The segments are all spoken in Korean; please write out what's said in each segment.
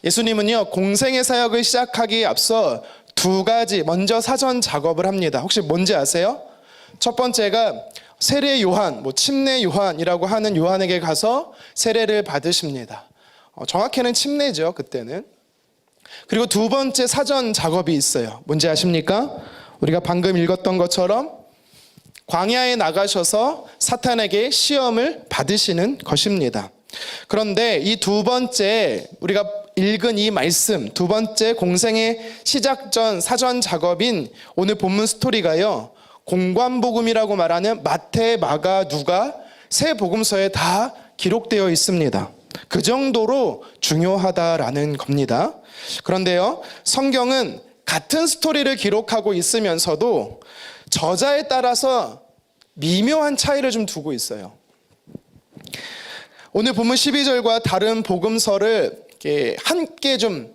예수님은요, 공생의 사역을 시작하기에 앞서 두 가지 먼저 사전 작업을 합니다. 혹시 뭔지 아세요? 첫 번째가 세례 요한, 침례 요한이라고 하는 요한에게 가서 세례를 받으십니다. 정확히는 침례죠, 그때는. 그리고 두 번째 사전 작업이 있어요. 뭔지 아십니까? 우리가 방금 읽었던 것처럼 광야에 나가셔서 사탄에게 시험을 받으시는 것입니다. 그런데 이 두 번째, 우리가 읽은 이 말씀, 두 번째 공생의 시작 전 사전 작업인 오늘 본문 스토리가요, 공관복음이라고 말하는 마태, 마가, 누가 세 복음서에 다 기록되어 있습니다. 그 정도로 중요하다라는 겁니다. 그런데요, 성경은 같은 스토리를 기록하고 있으면서도 저자에 따라서 미묘한 차이를 좀 두고 있어요. 오늘 본문 12절과 다른 복음서를 함께 좀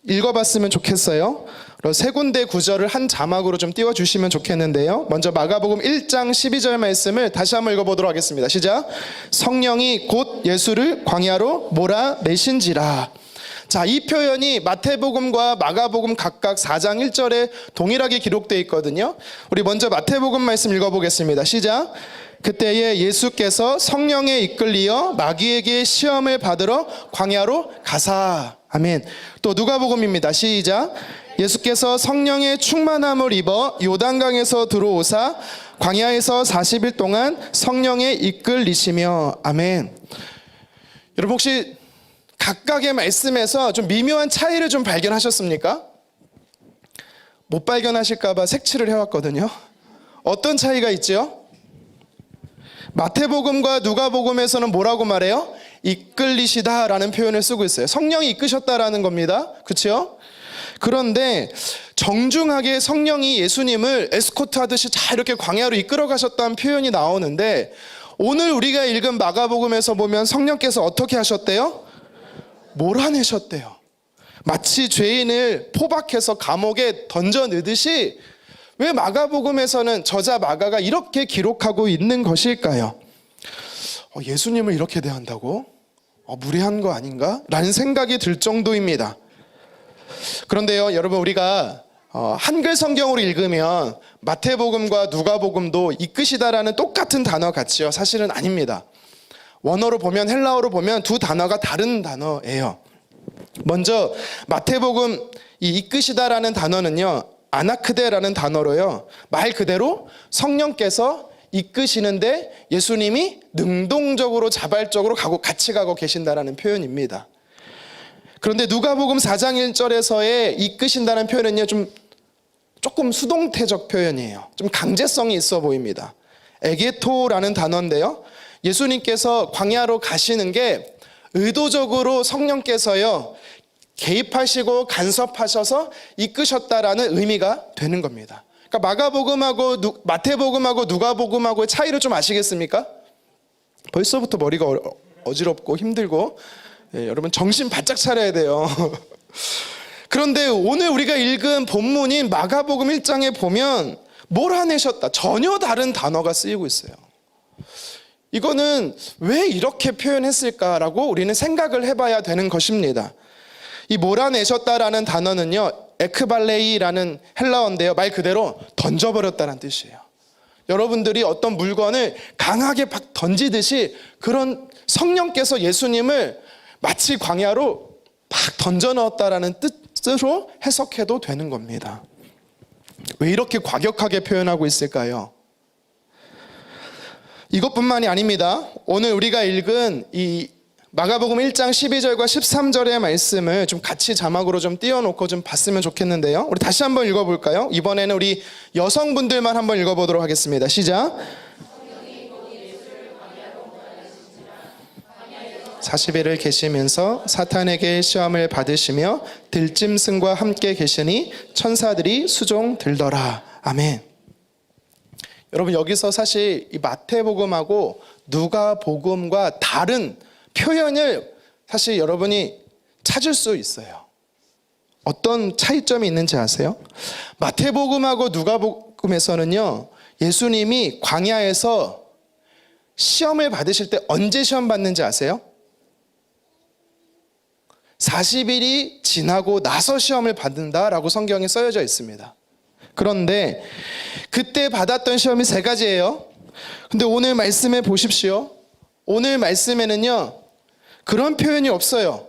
읽어봤으면 좋겠어요. 세 군데 구절을 한 자막으로 좀 띄워주시면 좋겠는데요. 먼저 마가복음 1장 12절 말씀을 다시 한번 읽어보도록 하겠습니다. 시작. 성령이 곧 예수를 광야로 몰아내신지라. 자, 이 표현이 마태복음과 마가복음 각각 4장 1절에 동일하게 기록되어 있거든요. 우리 먼저 마태복음 말씀 읽어보겠습니다. 시작. 그때에 예수께서 성령에 이끌리어 마귀에게 시험을 받으러 광야로 가사. 아멘. 또 누가복음입니다. 시작. 예수께서 성령의 충만함을 입어 요단강에서 들어오사 광야에서 40일 동안 성령에 이끌리시며. 아멘. 여러분 혹시 각각의 말씀에서 좀 미묘한 차이를 좀 발견하셨습니까? 못 발견하실까봐 색칠을 해왔거든요. 어떤 차이가 있죠? 마태복음과 누가복음에서는 뭐라고 말해요? 이끌리시다라는 표현을 쓰고 있어요. 성령이 이끄셨다라는 겁니다. 그렇죠? 그런데 정중하게 성령이 예수님을 에스코트하듯이 잘 이렇게 광야로 이끌어 가셨다는 표현이 나오는데, 오늘 우리가 읽은 마가복음에서 보면 성령께서 어떻게 하셨대요? 몰아내셨대요. 마치 죄인을 포박해서 감옥에 던져 넣듯이. 왜 마가복음에서는 저자 마가가 이렇게 기록하고 있는 것일까요? 예수님을 이렇게 대한다고? 무례한 거 아닌가? 라는 생각이 들 정도입니다. 그런데요, 여러분, 우리가 한글 성경으로 읽으면 마태복음과 누가복음도 이끄시다라는 똑같은 단어 같지요? 사실은 아닙니다. 원어로 보면, 헬라어로 보면 두 단어가 다른 단어예요. 먼저 마태복음 이 이끄시다라는 단어는요, 아나크데라는 단어로요, 말 그대로 성령께서 이끄시는데 예수님이 능동적으로 자발적으로 같이 가고 계신다라는 표현입니다. 그런데 누가복음 4장 1절에서의 이끄신다는 표현은요, 조금 수동태적 표현이에요. 좀 강제성이 있어 보입니다. 에게토라는 단어인데요, 예수님께서 광야로 가시는 게 의도적으로 성령께서요 개입하시고 간섭하셔서 이끄셨다라는 의미가 되는 겁니다. 그러니까 마가복음하고 마태복음하고 누가복음하고의 차이를 좀 아시겠습니까? 벌써부터 머리가 어지럽고 힘들고, 여러분 정신 바짝 차려야 돼요. 그런데 오늘 우리가 읽은 본문인 마가복음 1장에 보면 몰아내셨다, 전혀 다른 단어가 쓰이고 있어요. 이거는 왜 이렇게 표현했을까라고 우리는 생각을 해봐야 되는 것입니다. 이 몰아내셨다라는 단어는요, 에크발레이라는 헬라어인데요, 말 그대로 던져버렸다는 뜻이에요. 여러분들이 어떤 물건을 강하게 막 던지듯이 그런 성령께서 예수님을 마치 광야로 막 던져 넣었다라는 뜻으로 해석해도 되는 겁니다. 왜 이렇게 과격하게 표현하고 있을까요? 이것뿐만이 아닙니다. 오늘 우리가 읽은 이 마가복음 1장 12절과 13절의 말씀을 좀 같이 자막으로 좀 띄워놓고 좀 봤으면 좋겠는데요. 우리 다시 한번 읽어볼까요? 이번에는 우리 여성분들만 한번 읽어보도록 하겠습니다. 시작. 40일을 계시면서 사탄에게 시험을 받으시며 들짐승과 함께 계시니 천사들이 수종 들더라. 아멘. 여러분, 여기서 사실 이 마태복음하고 누가복음과 다른 표현을 사실 여러분이 찾을 수 있어요. 어떤 차이점이 있는지 아세요? 마태복음하고 누가복음에서는요, 예수님이 광야에서 시험을 받으실 때 언제 시험 받는지 아세요? 40일이 지나고 나서 시험을 받는다라고 성경에 써여져 있습니다. 그런데 그때 받았던 시험이 세 가지예요. 근데 오늘 말씀에 보십시오. 오늘 말씀에는요, 그런 표현이 없어요.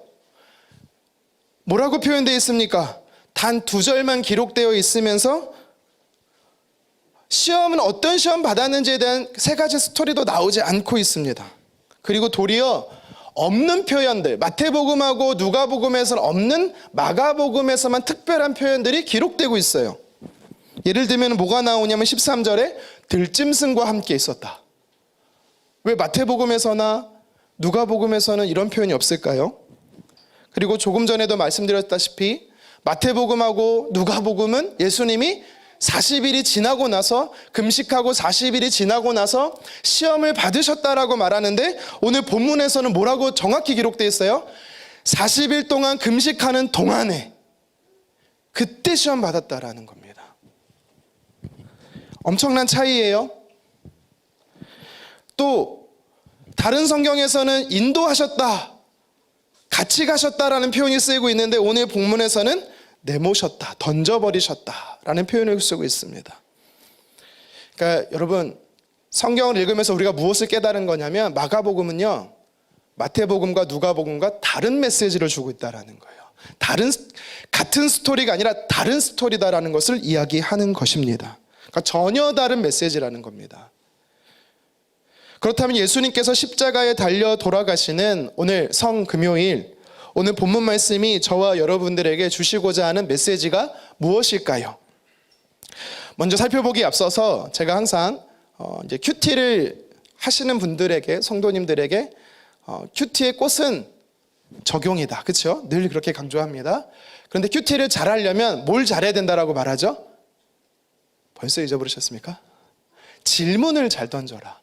뭐라고 표현되어 있습니까? 단 2절만 기록되어 있으면서 시험은 어떤 시험 받았는지에 대한 3가지 스토리도 나오지 않고 있습니다. 그리고 도리어 없는 표현들, 마태복음하고 누가복음에서는 없는 마가복음에서만 특별한 표현들이 기록되고 있어요. 예를 들면 뭐가 나오냐면 13절에 들짐승과 함께 있었다. 왜 마태복음에서나 누가복음에서는 이런 표현이 없을까요? 그리고 조금 전에도 말씀드렸다시피 마태복음하고 누가복음은 예수님이 40일이 지나고 나서, 금식하고 40일이 지나고 나서 시험을 받으셨다라고 말하는데, 오늘 본문에서는 뭐라고 정확히 기록되어 있어요? 40일 동안 금식하는 동안에 그때 시험 받았다라는 겁니다. 엄청난 차이예요. 또 다른 성경에서는 인도하셨다, 같이 가셨다라는 표현이 쓰이고 있는데, 오늘 본문에서는 내모셨다, 던져버리셨다라는 표현을 쓰고 있습니다. 그러니까 여러분, 성경을 읽으면서 우리가 무엇을 깨달은 거냐면, 마가복음은요, 마태복음과 누가복음과 다른 메시지를 주고 있다라는 거예요. 같은 스토리가 아니라 다른 스토리다라는 것을 이야기하는 것입니다. 그러니까 전혀 다른 메시지라는 겁니다. 그렇다면 예수님께서 십자가에 달려 돌아가시는 오늘 성금요일, 오늘 본문 말씀이 저와 여러분들에게 주시고자 하는 메시지가 무엇일까요? 먼저 살펴보기에 앞서서 제가 항상 이제 큐티를 하시는 분들에게, 성도님들에게 큐티의 꽃은 적용이다, 그렇죠? 늘 그렇게 강조합니다. 그런데 큐티를 잘하려면 뭘 잘해야 된다라고 말하죠? 벌써 잊어버리셨습니까? 질문을 잘 던져라.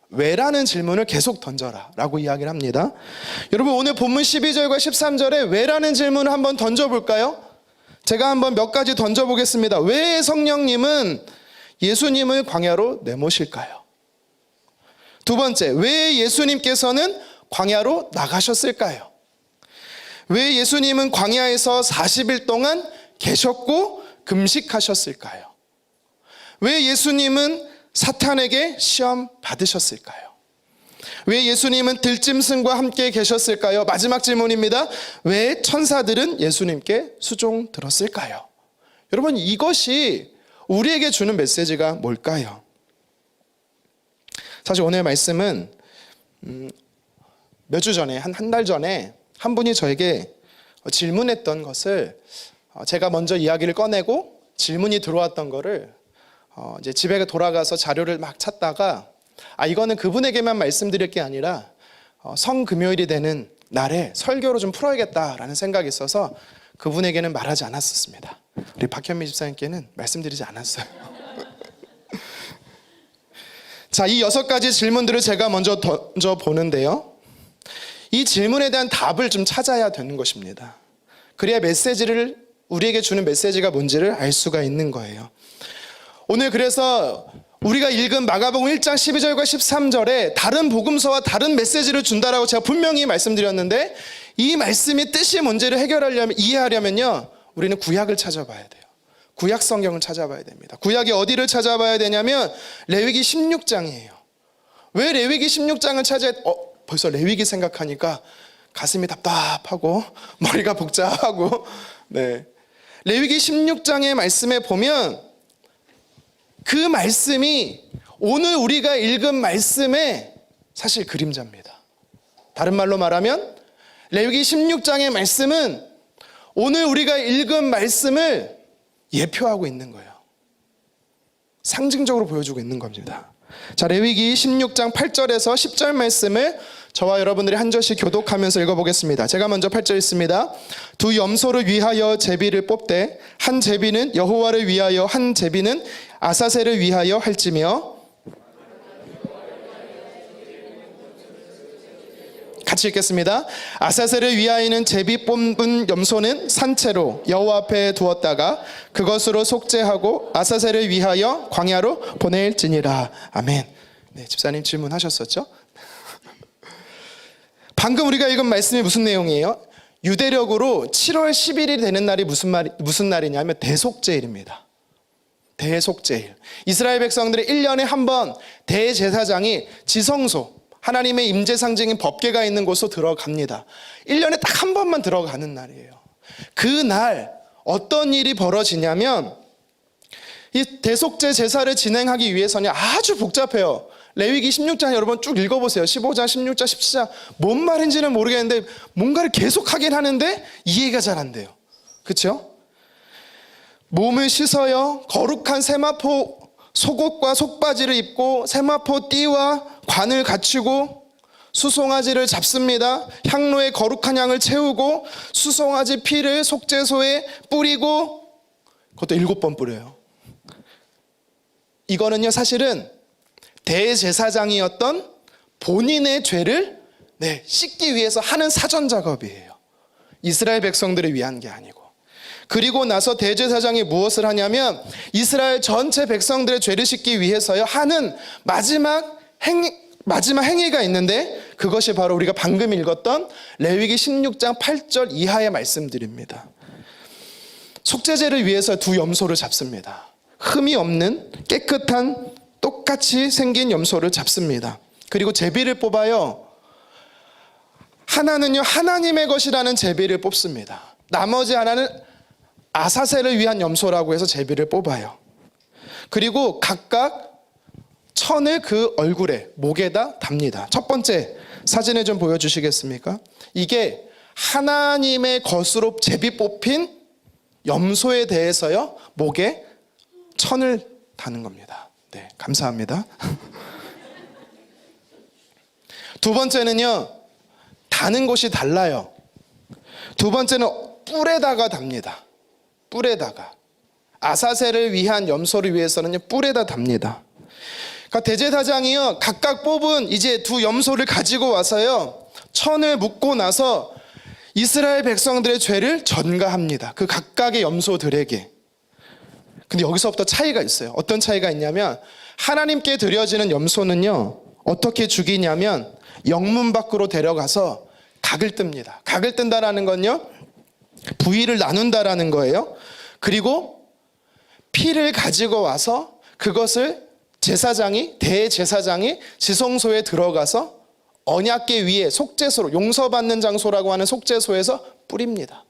왜라는 질문을 계속 던져라 라고 이야기를 합니다. 여러분, 오늘 본문 12절과 13절에 왜라는 질문을 한번 던져볼까요? 제가 한번 몇 가지 던져보겠습니다. 왜 성령님은 예수님을 광야로 내모실까요? 두 번째, 왜 예수님께서는 광야로 나가셨을까요? 왜 예수님은 광야에서 40일 동안 계셨고 금식하셨을까요? 왜 예수님은 사탄에게 시험 받으셨을까요? 왜 예수님은 들짐승과 함께 계셨을까요? 마지막 질문입니다. 왜 천사들은 예수님께 수종 들었을까요? 여러분, 이것이 우리에게 주는 메시지가 뭘까요? 사실 오늘 말씀은 몇 주 전에, 한 달 전에 한 분이 저에게 질문했던 것을 제가 먼저 이야기를 꺼내고 질문이 들어왔던 거를 이제 집에 돌아가서 자료를 막 찾다가, 이거는 그분에게만 말씀드릴 게 아니라 성금요일이 되는 날에 설교로 좀 풀어야겠다라는 생각이 있어서 그분에게는 말하지 않았었습니다. 우리 박현미 집사님께는 말씀드리지 않았어요. 자, 이 6가지 질문들을 제가 먼저 던져보는데요, 이 질문에 대한 답을 좀 찾아야 되는 것입니다. 그래야 메시지를, 우리에게 주는 메시지가 뭔지를 알 수가 있는 거예요. 오늘 그래서 우리가 읽은 마가복음 1장 12절과 13절에 다른 복음서와 다른 메시지를 준다라고 제가 분명히 말씀드렸는데, 이 말씀의 뜻이 뭔지를 해결하려면, 이해하려면요, 우리는 구약을 찾아봐야 돼요. 구약 성경을 찾아봐야 됩니다. 구약이 어디를 찾아봐야 되냐면 레위기 16장이에요. 왜 레위기 16장을 찾아야, 벌써 레위기 생각하니까 가슴이 답답하고 머리가 복잡하고, 네. 레위기 16장의 말씀에 보면 그 말씀이 오늘 우리가 읽은 말씀의 사실 그림자입니다. 다른 말로 말하면 레위기 16장의 말씀은 오늘 우리가 읽은 말씀을 예표하고 있는 거예요. 상징적으로 보여주고 있는 겁니다. 자, 레위기 16장 8절에서 10절 말씀을 저와 여러분들이 한 절씩 교독하면서 읽어보겠습니다. 제가 먼저 8절 읽습니다. 두 염소를 위하여 제비를 뽑되 한 제비는 여호와를 위하여 한 제비는 아사셀을 위하여 할지며, 같이 읽겠습니다. 아사셀을 위하여는 제비 뽑은 염소는 산채로 여호와 앞에 두었다가 그것으로 속죄하고 아사셀을 위하여 광야로 보낼지니라. 아멘. 네, 집사님 질문하셨었죠? 방금 우리가 읽은 말씀이 무슨 내용이에요? 유대력으로 7월 10일이 되는 날이 무슨 날이냐면 대속죄일입니다. 대속죄일. 이스라엘 백성들이 1년에 한 번 대제사장이 지성소, 하나님의 임재 상징인 법궤가 있는 곳으로 들어갑니다. 1년에 딱 한 번만 들어가는 날이에요. 그날 어떤 일이 벌어지냐면 이 대속죄 제사를 진행하기 위해서는 아주 복잡해요. 레위기 16장 여러분 쭉 읽어보세요. 15장, 16장, 17장 뭔 말인지는 모르겠는데 뭔가를 계속 하긴 하는데 이해가 잘 안 돼요. 그렇죠? 몸을 씻어요. 거룩한 세마포 속옷과 속바지를 입고 세마포 띠와 관을 갖추고 수송아지를 잡습니다. 향로에 거룩한 향을 채우고 수송아지 피를 속죄소에 뿌리고 그것도 7번 뿌려요. 이거는요 사실은 대제사장이었던 본인의 죄를 씻기 위해서 하는 사전 작업이에요. 이스라엘 백성들을 위한 게 아니고. 그리고 나서 대제사장이 무엇을 하냐면 이스라엘 전체 백성들의 죄를 씻기 위해서요 하는 마지막 행위가 있는데 그것이 바로 우리가 방금 읽었던 레위기 16장 8절 이하의 말씀들입니다. 속죄제를 위해서 두 염소를 잡습니다. 흠이 없는 깨끗한 똑같이 생긴 염소를 잡습니다. 그리고 제비를 뽑아요. 하나는요 하나님의 것이라는 제비를 뽑습니다. 나머지 하나는 아사셀을 위한 염소라고 해서 제비를 뽑아요. 그리고 각각 천을 그 얼굴에 목에다 답니다. 첫 번째 사진을 좀 보여주시겠습니까? 이게 하나님의 것으로 제비 뽑힌 염소에 대해서요 목에 천을 다는 겁니다. 네, 감사합니다. 두 번째는요 다는 곳이 달라요. 두 번째는 뿔에다가 답니다. 뿔에다가 아사셀을 위한 염소를 위해서는요 뿔에다 답니다. 그러니까 대제사장이요 각각 뽑은 이제 두 염소를 가지고 와서요 천을 묶고 나서 이스라엘 백성들의 죄를 전가합니다. 그 각각의 염소들에게. 근데 여기서부터 차이가 있어요. 어떤 차이가 있냐면 하나님께 드려지는 염소는요 어떻게 죽이냐면 영문 밖으로 데려가서 각을 뜹니다. 각을 뜬다라는 건요 부위를 나눈다라는 거예요. 그리고 피를 가지고 와서 그것을 대제사장이 지성소에 들어가서 언약궤 위에 속죄소로 용서받는 장소라고 하는 속죄소에서 뿌립니다.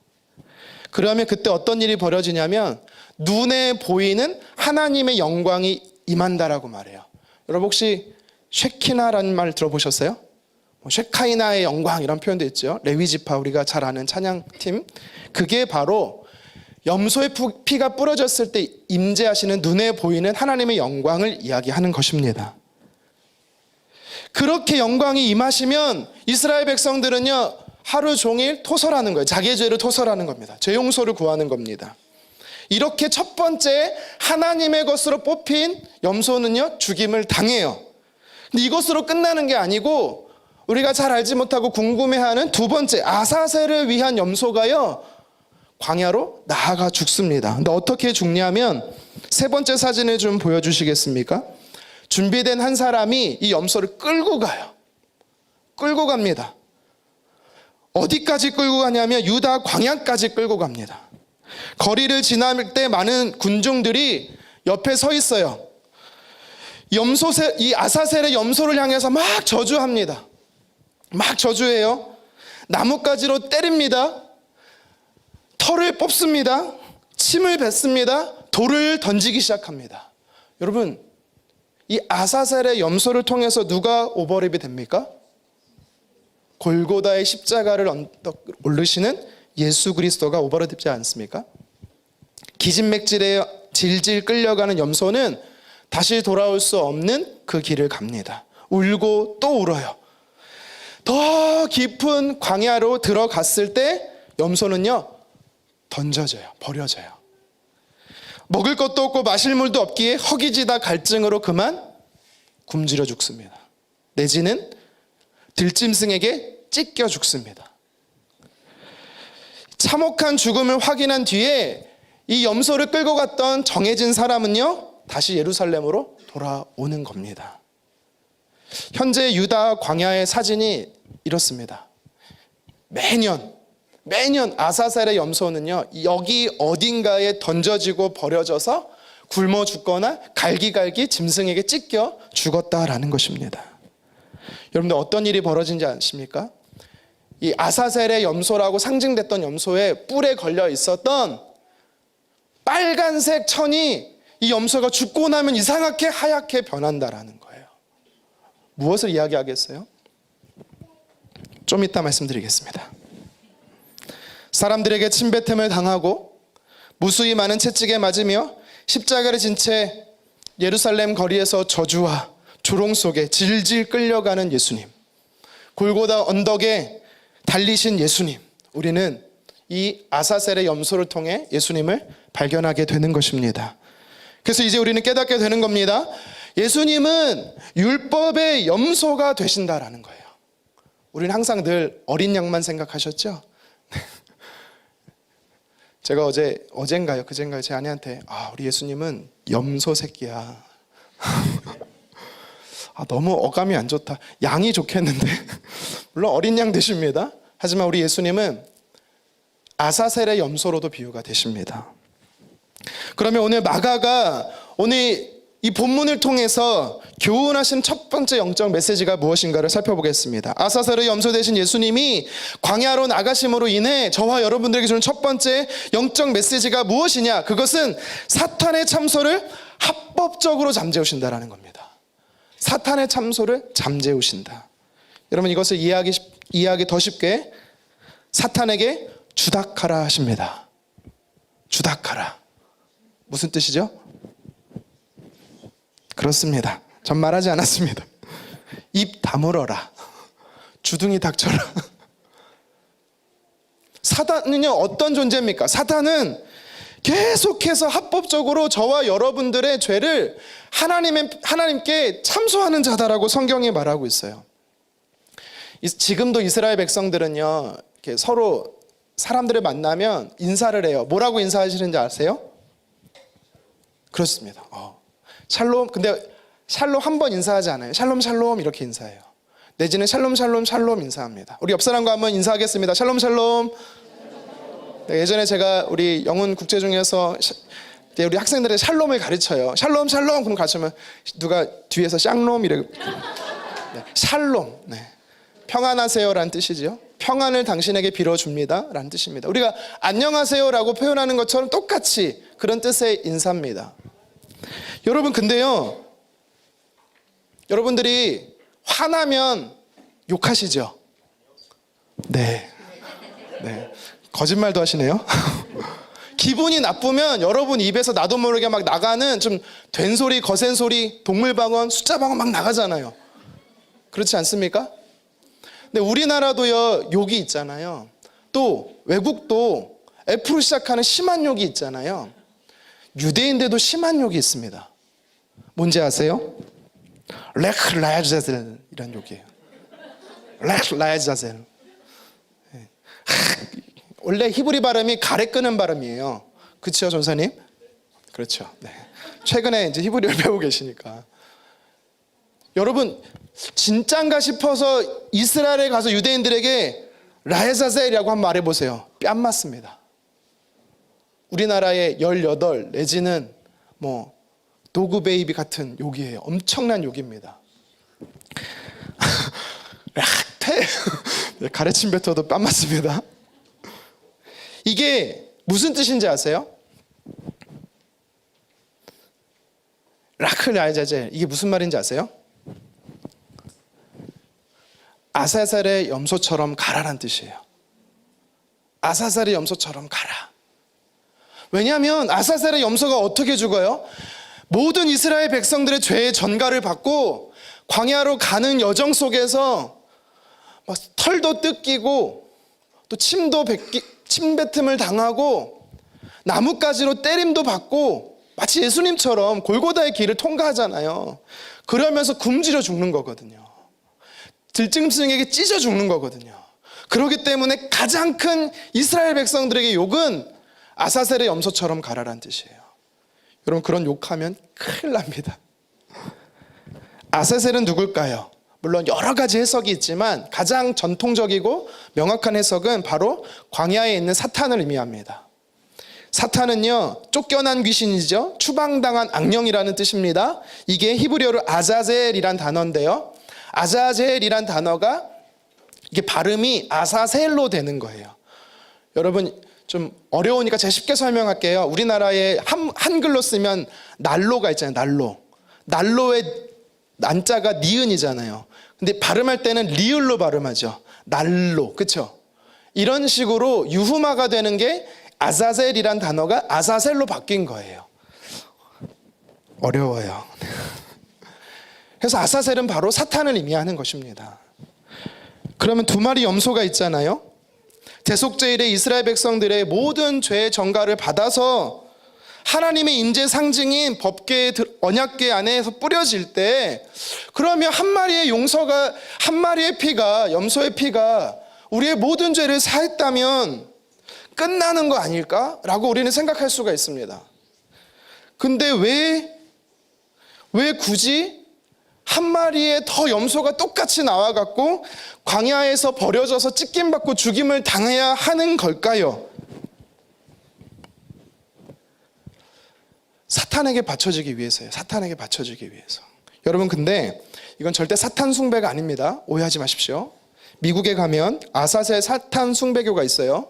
그러면 그때 어떤 일이 벌어지냐면 눈에 보이는 하나님의 영광이 임한다라고 말해요. 여러분 혹시 쉐키나라는 말 들어보셨어요? 쉐카이나의 영광 이런 표현도 있죠. 레위지파 우리가 잘 아는 찬양팀. 그게 바로 염소의 피가 뿌려졌을 때 임재하시는 눈에 보이는 하나님의 영광을 이야기하는 것입니다. 그렇게 영광이 임하시면 이스라엘 백성들은요 하루 종일 토설하는 거예요. 자기의 죄를 토설하는 겁니다. 죄 용서를 구하는 겁니다. 이렇게 첫 번째 하나님의 것으로 뽑힌 염소는요 죽임을 당해요. 근데 이것으로 끝나는 게 아니고 우리가 잘 알지 못하고 궁금해하는 두 번째 아사셀을 위한 염소가요 광야로 나아가 죽습니다. 근데 어떻게 죽냐면 세 번째 사진을 좀 보여주시겠습니까? 준비된 한 사람이 이 염소를 끌고 가요. 끌고 갑니다. 어디까지 끌고 가냐면 유다 광야까지 끌고 갑니다. 거리를 지날 때 많은 군중들이 옆에 서 있어요. 이 아사셀의 염소를 향해서 막 저주합니다. 막 저주해요. 나뭇가지로 때립니다. 털을 뽑습니다. 침을 뱉습니다. 돌을 던지기 시작합니다. 여러분 이 아사셀의 염소를 통해서 누가 오버랩이 됩니까? 골고다의 십자가를 오르시는 예수 그리스도가 오버랩 되지 않습니까? 기진맥질에 질질 끌려가는 염소는 다시 돌아올 수 없는 그 길을 갑니다. 울고 또 울어요. 더 깊은 광야로 들어갔을 때 염소는요 던져져요. 버려져요. 먹을 것도 없고 마실 물도 없기에 허기지다 갈증으로 그만 굶주려 죽습니다. 내지는 들짐승에게 찢겨 죽습니다. 참혹한 죽음을 확인한 뒤에 이 염소를 끌고 갔던 정해진 사람은요 다시 예루살렘으로 돌아오는 겁니다. 현재 유다 광야의 사진이 이렇습니다. 매년 매년 아사셀의 염소는요, 여기 어딘가에 던져지고 버려져서 굶어 죽거나 갈기갈기 짐승에게 찢겨 죽었다라는 것입니다. 여러분들 어떤 일이 벌어진지 아십니까? 이 아사셀의 염소라고 상징됐던 염소의 뿔에 걸려 있었던 빨간색 천이 이 염소가 죽고 나면 이상하게 하얗게 변한다라는 거예요. 무엇을 이야기하겠어요? 좀 이따 말씀드리겠습니다. 사람들에게 침뱉음을 당하고 무수히 많은 채찍에 맞으며 십자가를 진 채 예루살렘 거리에서 저주와 조롱 속에 질질 끌려가는 예수님, 골고다 언덕에 달리신 예수님, 우리는 이 아사셀의 염소를 통해 예수님을 발견하게 되는 것입니다. 그래서 이제 우리는 깨닫게 되는 겁니다. 예수님은 율법의 염소가 되신다라는 거예요. 우리는 항상 늘 어린 양만 생각하셨죠? 제가 어젠가요 그젠가요 제 아내한테 우리 예수님은 염소 새끼야. 너무 어감이 안 좋다. 양이 좋겠는데. 물론 어린 양 되십니다. 하지만 우리 예수님은 아사셀의 염소로도 비유가 되십니다. 그러면 오늘 마가가 오늘 이 본문을 통해서 교훈하신 첫 번째 영적 메시지가 무엇인가를 살펴보겠습니다. 아사셀의 염소 되신 예수님이 광야로 나가심으로 인해 저와 여러분들에게 주는 첫 번째 영적 메시지가 무엇이냐? 그것은 사탄의 참소를 합법적으로 잠재우신다라는 겁니다. 사탄의 참소를 잠재우신다. 여러분 이것을 이해하기 더 쉽게 사탄에게 주닥하라 하십니다. 주닥하라. 무슨 뜻이죠? 그렇습니다. 전 말하지 않았습니다. 입 다물어라. 주둥이 닥쳐라. 사탄은요 어떤 존재입니까? 사탄은 계속해서 합법적으로 저와 여러분들의 죄를 하나님께 참소하는 자다라고 성경이 말하고 있어요. 지금도 이스라엘 백성들은요 이렇게 서로 사람들을 만나면 인사를 해요. 뭐라고 인사하시는지 아세요? 그렇습니다. 샬롬. 근데 샬롬 한 번 인사하지 않아요. 샬롬 샬롬 이렇게 인사해요. 내지는 샬롬 샬롬 샬롬 인사합니다. 우리 옆 사람과 한번 인사하겠습니다. 샬롬 샬롬. 네, 예전에 제가 우리 영훈 국제중에서 우리 학생들의 샬롬을 가르쳐요. 샬롬 샬롬 그럼 가르치면 누가 뒤에서 샹롬 이래. 네, 샬롬. 네. 평안하세요라는 뜻이죠. 평안을 당신에게 빌어줍니다 라는 뜻입니다. 우리가 안녕하세요라고 표현하는 것처럼 똑같이 그런 뜻의 인사입니다. 여러분 근데요, 여러분들이 화나면 욕하시죠? 네. 거짓말도 하시네요. 기분이 나쁘면 여러분 입에서 나도 모르게 막 나가는 좀 된소리, 거센소리, 동물방언, 숫자방언 막 나가잖아요. 그렇지 않습니까? 근데 우리나라도요 욕이 있잖아요. 또 외국도 F로 시작하는 심한 욕이 있잖아요. 유대인들도 심한 욕이 있습니다. 뭔지 아세요? 레크 라야자젤 이란 욕이에요. 레크 라야자젤. 원래 히브리 발음이 가래 끄는 발음이에요. 그렇죠, 전사님? 그렇죠. 네. 최근에 이제 히브리어를 배우고 계시니까. 여러분 진짠가 싶어서 이스라엘에 가서 유대인들에게 라야자젤이라고 한번 말해보세요. 뺨 맞습니다. 우리나라의 18 내지는 도구 베이비 같은 욕이에요. 엄청난 욕입니다. 가래침 뱉어도 뺨 맞습니다. 이게 무슨 뜻인지 아세요? 라클라이자젤 이게 무슨 말인지 아세요? 아사살의 염소처럼 가라란 뜻이에요. 아사살의 염소처럼 가라. 왜냐하면 아사살의 염소가 어떻게 죽어요? 모든 이스라엘 백성들의 죄의 전가를 받고 광야로 가는 여정 속에서 막 털도 뜯기고 또 침뱉음을 당하고 나뭇가지로 때림도 받고 마치 예수님처럼 골고다의 길을 통과하잖아요. 그러면서 굶주려 죽는 거거든요. 들짐승에게 찢어 죽는 거거든요. 그렇기 때문에 가장 큰 이스라엘 백성들에게 욕은 아사셀의 염소처럼 가라란 뜻이에요. 여러분 그런 욕하면 큰일 납니다. 아사셀은 누굴까요? 물론 여러 가지 해석이 있지만 가장 전통적이고 명확한 해석은 바로 광야에 있는 사탄을 의미합니다. 사탄은요, 쫓겨난 귀신이죠. 추방당한 악령이라는 뜻입니다. 이게 히브리어로 아자젤이란 단어인데요. 아자젤이란 단어가 이게 발음이 아사셀로 되는 거예요. 여러분 좀 어려우니까 제가 쉽게 설명할게요. 우리나라에 한글로 쓰면 난로가 있잖아요. 난로의 난자가 니은이잖아요. 근데 발음할 때는 리을로 발음하죠. 난로, 그렇죠? 이런 식으로 유후마가 되는 게 아자젤이란 단어가 아사셀로 바뀐 거예요. 어려워요. 그래서 아사셀은 바로 사탄을 의미하는 것입니다. 그러면 두 마리 염소가 있잖아요. 대속죄일에 이스라엘 백성들의 모든 죄의 전가를 받아서 하나님의 임재 상징인 법궤 언약궤 안에서 뿌려질 때, 그러면 한 마리의 용서가, 한 마리의 피가, 염소의 피가 우리의 모든 죄를 사했다면 끝나는 거 아닐까라고 우리는 생각할 수가 있습니다. 근데 왜 굳이 한 마리의 더 염소가 똑같이 나와갖고 광야에서 버려져서 찢김받고 죽임을 당해야 하는 걸까요? 사탄에게 바쳐지기 위해서예요. 사탄에게 바쳐지기 위해서. 여러분, 근데 이건 절대 사탄 숭배가 아닙니다. 오해하지 마십시오. 미국에 가면 아사셀 사탄 숭배교가 있어요.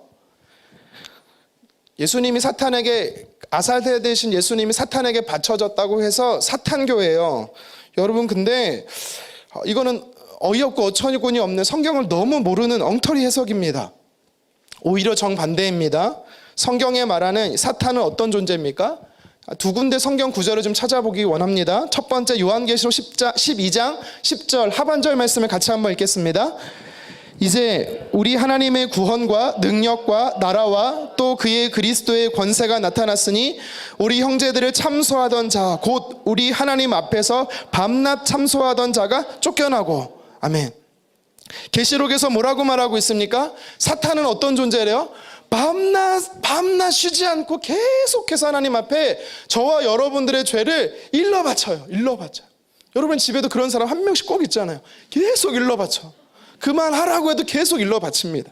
예수님이 사탄에게, 아사셀 대신 예수님이 사탄에게 바쳐졌다고 해서 사탄교예요. 여러분, 근데 이거는 어이없고 어처구니 없는, 성경을 너무 모르는 엉터리 해석입니다. 오히려 정반대입니다. 성경에 말하는 사탄은 어떤 존재입니까? 두 군데 성경 구절을 좀 찾아보기 원합니다. 첫 번째, 요한계시록 12장 10절 하반절 말씀을 같이 한번 읽겠습니다. 이제 우리 하나님의 구원과 능력과 나라와 또 그의 그리스도의 권세가 나타났으니 우리 형제들을 참소하던 자, 곧 우리 하나님 앞에서 밤낮 참소하던 자가 쫓겨나고. 아멘. 계시록에서 뭐라고 말하고 있습니까? 사탄은 어떤 존재래요? 밤낮 쉬지 않고 계속해서 하나님 앞에 저와 여러분들의 죄를 일러 바쳐요. 여러분 집에도 그런 사람 한 명씩 꼭 있잖아요. 계속 일러 바쳐. 그만하라고 해도 계속 일러 바칩니다.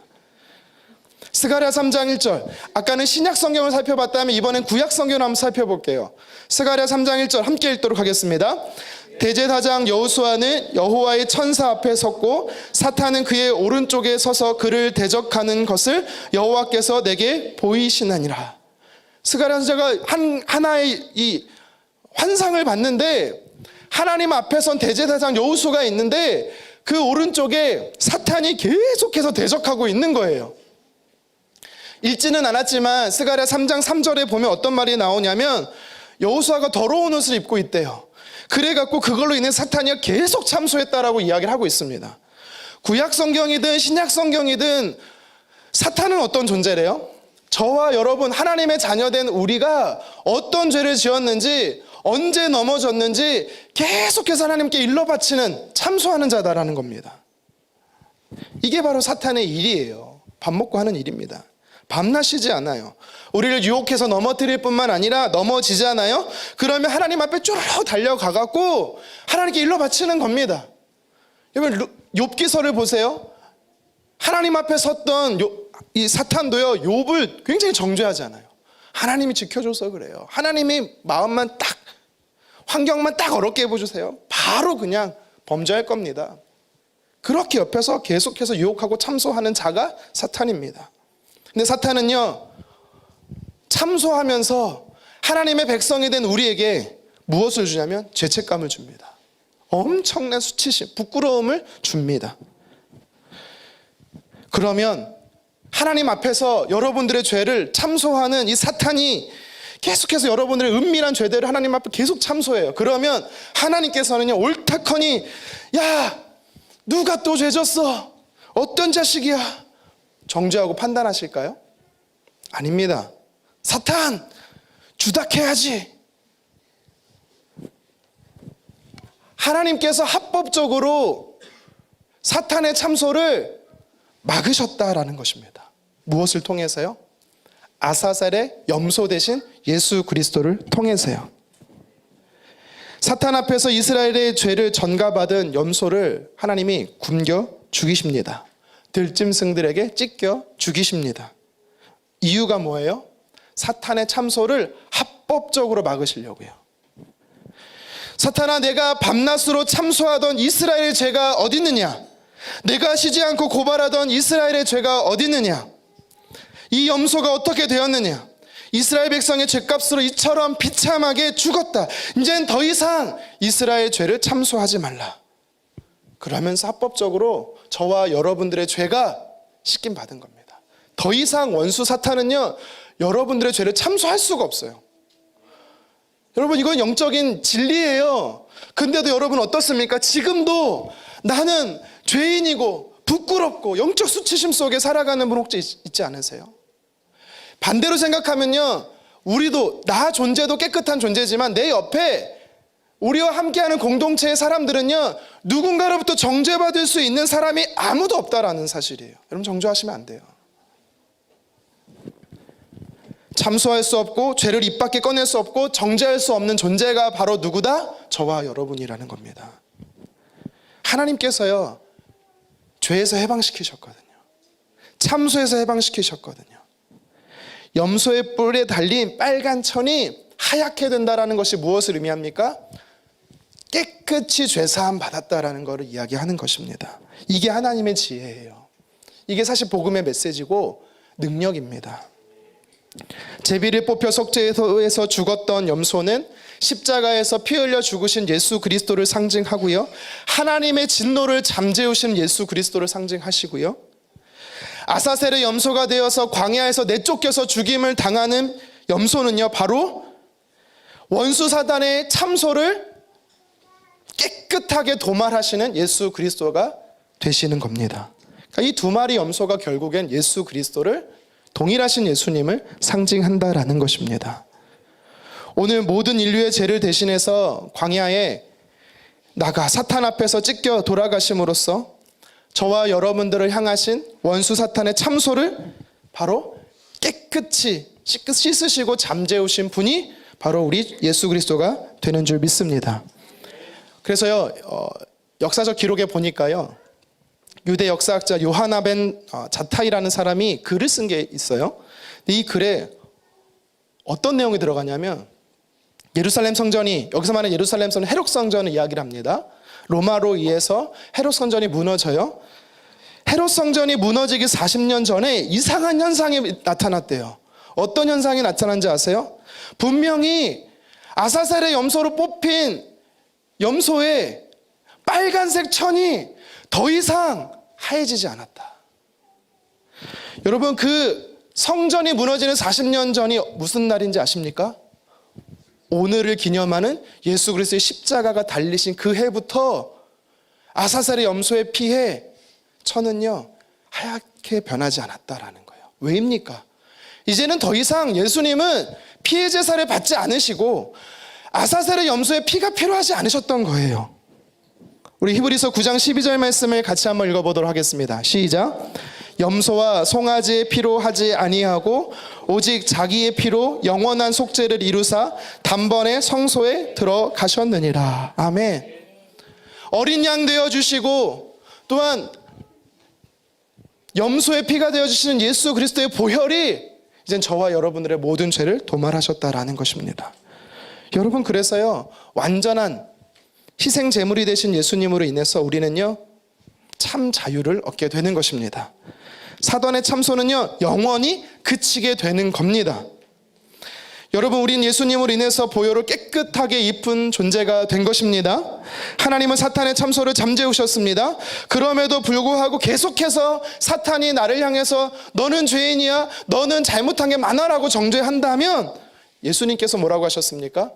스가랴 3장 1절. 아까는 신약 성경을 살펴봤다면 이번엔 구약 성경을 한번 살펴볼게요. 스가랴 3장 1절 함께 읽도록 하겠습니다. 대제사장 여호수아는 여호와의 천사 앞에 섰고 사탄은 그의 오른쪽에 서서 그를 대적하는 것을 여호와께서 내게 보이시나니라. 스가랴 선지자가 하나의 이 환상을 봤는데, 하나님 앞에 선 대제사장 여호수아가 있는데 그 오른쪽에 사탄이 계속해서 대적하고 있는 거예요. 읽지는 않았지만 스가랴 3장 3절에 보면 어떤 말이 나오냐면, 여호수아가 더러운 옷을 입고 있대요. 그래갖고 그걸로 인해 사탄이 계속 참소했다라고 이야기를 하고 있습니다. 구약 성경이든 신약 성경이든 사탄은 어떤 존재래요? 저와 여러분 하나님의 자녀된 우리가 어떤 죄를 지었는지, 언제 넘어졌는지 계속해서 하나님께 일러 바치는, 참소하는 자다라는 겁니다. 이게 바로 사탄의 일이에요. 밥 먹고 하는 일입니다. 밤낮 쉬지 않아요. 우리를 유혹해서 넘어뜨릴 뿐만 아니라 넘어지잖아요. 그러면 하나님 앞에 쭈르륵 달려가갖고 하나님께 일러 바치는 겁니다. 여러분 욥기서를 보세요. 하나님 앞에 섰던 이 사탄도요, 욥을 굉장히 정죄하잖아요. 하나님이 지켜줘서 그래요. 하나님이 마음만 딱, 환경만 딱 어렵게 해보주세요. 바로 그냥 범죄할 겁니다. 그렇게 옆에서 계속해서 유혹하고 참소하는 자가 사탄입니다. 근데 사탄은요, 참소하면서 하나님의 백성이 된 우리에게 무엇을 주냐면 죄책감을 줍니다. 엄청난 수치심, 부끄러움을 줍니다. 그러면 하나님 앞에서 여러분들의 죄를 참소하는 이 사탄이 계속해서 여러분들의 은밀한 죄들을 하나님 앞에 계속 참소해요. 그러면 하나님께서는요, 옳다커니 야, 누가 또 죄졌어? 어떤 자식이야? 정죄하고 판단하실까요? 아닙니다. 사탄, 주닥해야지. 하나님께서 합법적으로 사탄의 참소를 막으셨다라는 것입니다. 무엇을 통해서요? 아사셀의 염소 대신 예수 그리스도를 통해서요. 사탄 앞에서 이스라엘의 죄를 전가받은 염소를 하나님이 굶겨 죽이십니다. 들짐승들에게 찢겨 죽이십니다. 이유가 뭐예요? 사탄의 참소를 합법적으로 막으시려고요. 사탄아, 내가 밤낮으로 참소하던 이스라엘의 죄가 어디 있느냐? 내가 쉬지 않고 고발하던 이스라엘의 죄가 어디 있느냐? 이 염소가 어떻게 되었느냐? 이스라엘 백성의 죄값으로 이처럼 비참하게 죽었다. 이젠 더 이상 이스라엘 죄를 참소하지 말라. 그러면서 합법적으로 저와 여러분들의 죄가 씻김 받은 겁니다. 더 이상 원수 사탄은요, 여러분들의 죄를 참소할 수가 없어요. 여러분, 이건 영적인 진리예요. 근데도 여러분 어떻습니까? 지금도 나는 죄인이고 부끄럽고 영적 수치심 속에 살아가는 분 혹시 있지 않으세요? 반대로 생각하면요, 우리도, 나 존재도 깨끗한 존재지만 내 옆에 우리와 함께하는 공동체의 사람들은요, 누군가로부터 정죄받을 수 있는 사람이 아무도 없다라는 사실이에요. 여러분, 정죄하시면 안 돼요. 참소할 수 없고 죄를 입 밖에 꺼낼 수 없고 정죄할 수 없는 존재가 바로 누구다? 저와 여러분이라는 겁니다. 하나님께서요, 죄에서 해방시키셨거든요. 참소에서 해방시키셨거든요. 염소의 뿔에 달린 빨간 천이 하얗게 된다는 것이 무엇을 의미합니까? 깨끗이 죄사함 받았다라는 것을 이야기하는 것입니다. 이게 하나님의 지혜예요. 이게 사실 복음의 메시지고 능력입니다. 제비를 뽑혀 속죄에서 죽었던 염소는 십자가에서 피 흘려 죽으신 예수 그리스도를 상징하고요, 하나님의 진노를 잠재우신 예수 그리스도를 상징하시고요, 아사셀의 염소가 되어서 광야에서 내쫓겨서 죽임을 당하는 염소는요, 바로 원수 사단의 참소를 깨끗하게 도말하시는 예수 그리스도가 되시는 겁니다. 그러니까 이 두 마리 염소가 결국엔 예수 그리스도를, 동일하신 예수님을 상징한다라는 것입니다. 오늘 모든 인류의 죄를 대신해서 광야에 나가 사탄 앞에서 찢겨 돌아가심으로써 저와 여러분들을 향하신 원수 사탄의 참소를 바로 깨끗이 씻으시고 잠재우신 분이 바로 우리 예수 그리스도가 되는 줄 믿습니다. 그래서요, 역사적 기록에 보니까요, 유대 역사학자 요하나 벤 자타이라는 사람이 글을 쓴 게 있어요. 이 글에 어떤 내용이 들어가냐면, 예루살렘 성전이, 여기서 말하는 예루살렘 성전 헤롯 성전을 이야기를 합니다. 로마로 의해서 헤롯 성전이 무너져요. 헤롯 성전이 무너지기 40년 전에 이상한 현상이 나타났대요. 어떤 현상이 나타난지 아세요? 분명히 아사셀의 염소로 뽑힌 염소의 빨간색 천이 더 이상 하얘지지 않았다. 여러분, 그 성전이 무너지는 40년 전이 무슨 날인지 아십니까? 오늘을 기념하는 예수 그리스도의 십자가가 달리신 그 해부터 아사셀의 염소의 피에 천은요, 하얗게 변하지 않았다라는 거예요. 왜입니까? 이제는 더 이상 예수님은 피해 제사를 받지 않으시고 아사셀의 염소의 피가 필요하지 않으셨던 거예요. 우리 히브리서 9장 12절 말씀을 같이 한번 읽어보도록 하겠습니다. 시작. 염소와 송아지의 피로 하지 아니하고 오직 자기의 피로 영원한 속죄를 이루사 단번에 성소에 들어가셨느니라. 아멘. 어린 양 되어주시고 또한 염소의 피가 되어주시는 예수 그리스도의 보혈이 이젠 저와 여러분들의 모든 죄를 도말하셨다라는 것입니다. 여러분, 그래서요, 완전한 희생 제물이 되신 예수님으로 인해서 우리는요, 참 자유를 얻게 되는 것입니다. 사단의 참소는요, 영원히 그치게 되는 겁니다. 여러분, 우린 예수님으로 인해서 보혈을 깨끗하게 입은 존재가 된 것입니다. 하나님은 사탄의 참소를 잠재우셨습니다. 그럼에도 불구하고 계속해서 사탄이 나를 향해서 너는 죄인이야, 너는 잘못한 게 많아라고 정죄한다면 예수님께서 뭐라고 하셨습니까?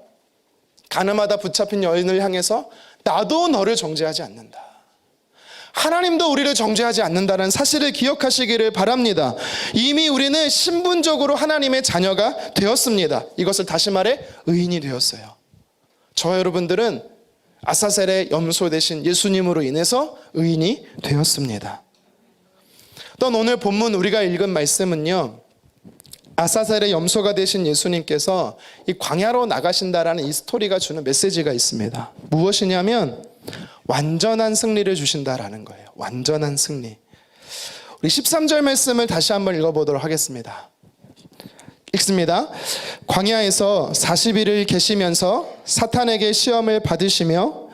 가늠하다 붙잡힌 여인을 향해서 나도 너를 정죄하지 않는다. 하나님도 우리를 정죄하지 않는다는 사실을 기억하시기를 바랍니다. 이미 우리는 신분적으로 하나님의 자녀가 되었습니다. 이것을 다시 말해 의인이 되었어요. 저와 여러분들은 아사셀의 염소 대신 예수님으로 인해서 의인이 되었습니다. 또 오늘 본문 우리가 읽은 말씀은요, 아사셀의 염소가 되신 예수님께서 이 광야로 나가신다라는 이 스토리가 주는 메시지가 있습니다. 무엇이냐면 완전한 승리를 주신다라는 거예요. 완전한 승리. 우리 13절 말씀을 다시 한번 읽어보도록 하겠습니다. 읽습니다. 광야에서 40일을 계시면서 사탄에게 시험을 받으시며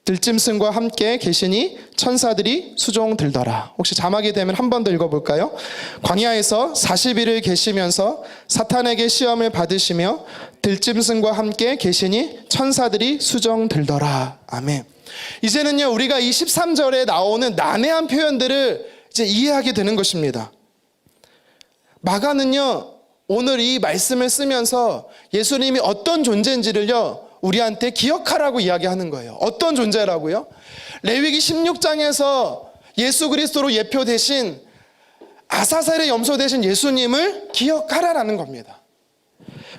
들짐승과 함께 계시니 천사들이 수종 들더라. 혹시 자막이 되면 한 번 더 읽어볼까요? 광야에서 40일을 계시면서 사탄에게 시험을 받으시며 들짐승과 함께 계시니 천사들이 수종 들더라. 아멘. 이제는요, 우리가 이 13절에 나오는 난해한 표현들을 이제 이해하게 되는 것입니다. 마가는요, 오늘 이 말씀을 쓰면서 예수님이 어떤 존재인지를요, 우리한테 기억하라고 이야기하는 거예요. 어떤 존재라고요? 레위기 16장에서 예수 그리스도로 예표되신 아사셀의 염소 되신 예수님을 기억하라라는 겁니다.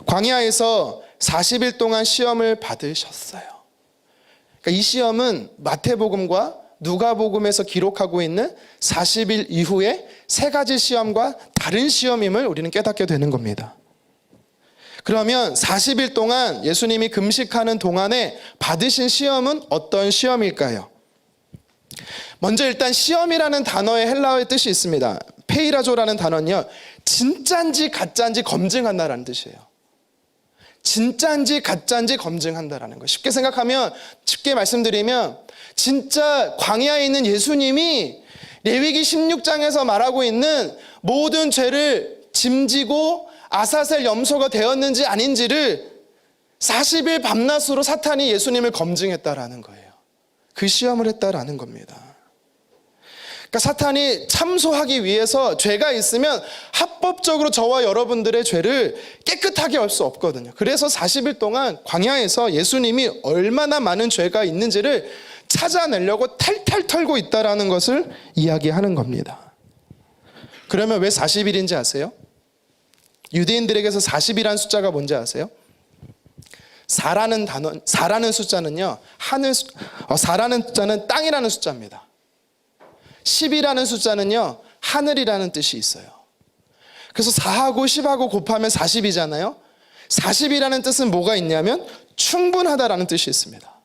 광야에서 40일 동안 시험을 받으셨어요. 그러니까 이 시험은 마태복음과 누가복음에서 기록하고 있는 40일 이후에 세 가지 시험과 다른 시험임을 우리는 깨닫게 되는 겁니다. 그러면 40일 동안 예수님이 금식하는 동안에 받으신 시험은 어떤 시험일까요? 먼저 일단 시험이라는 단어의 헬라어의 뜻이 있습니다. 페이라조라는 단어는요, 진짜인지 가짜인지 검증한다라는 뜻이에요. 진짜인지 가짜인지 검증한다라는 거. 쉽게 생각하면, 쉽게 말씀드리면 진짜 광야에 있는 예수님이 레위기 16장에서 말하고 있는 모든 죄를 짐지고 아사셀 염소가 되었는지 아닌지를 40일 밤낮으로 사탄이 예수님을 검증했다라는 거예요. 그 시험을 했다라는 겁니다. 그러니까 사탄이 참소하기 위해서 죄가 있으면 합법적으로 저와 여러분들의 죄를 깨끗하게 할 수 없거든요. 그래서 40일 동안 광야에서 예수님이 얼마나 많은 죄가 있는지를 찾아내려고 탈탈 털고 있다라는 것을 이야기하는 겁니다. 그러면 왜 40일인지 아세요? 유대인들에게서 40이라는 숫자가 뭔지 아세요? 4라는 숫자는요, 4라는 숫자는 땅이라는 숫자입니다. 10이라는 숫자는요, 하늘이라는 뜻이 있어요. 그래서 4하고 10하고 곱하면 40이잖아요. 40이라는 뜻은 뭐가 있냐면 충분하다라는 뜻이 있습니다.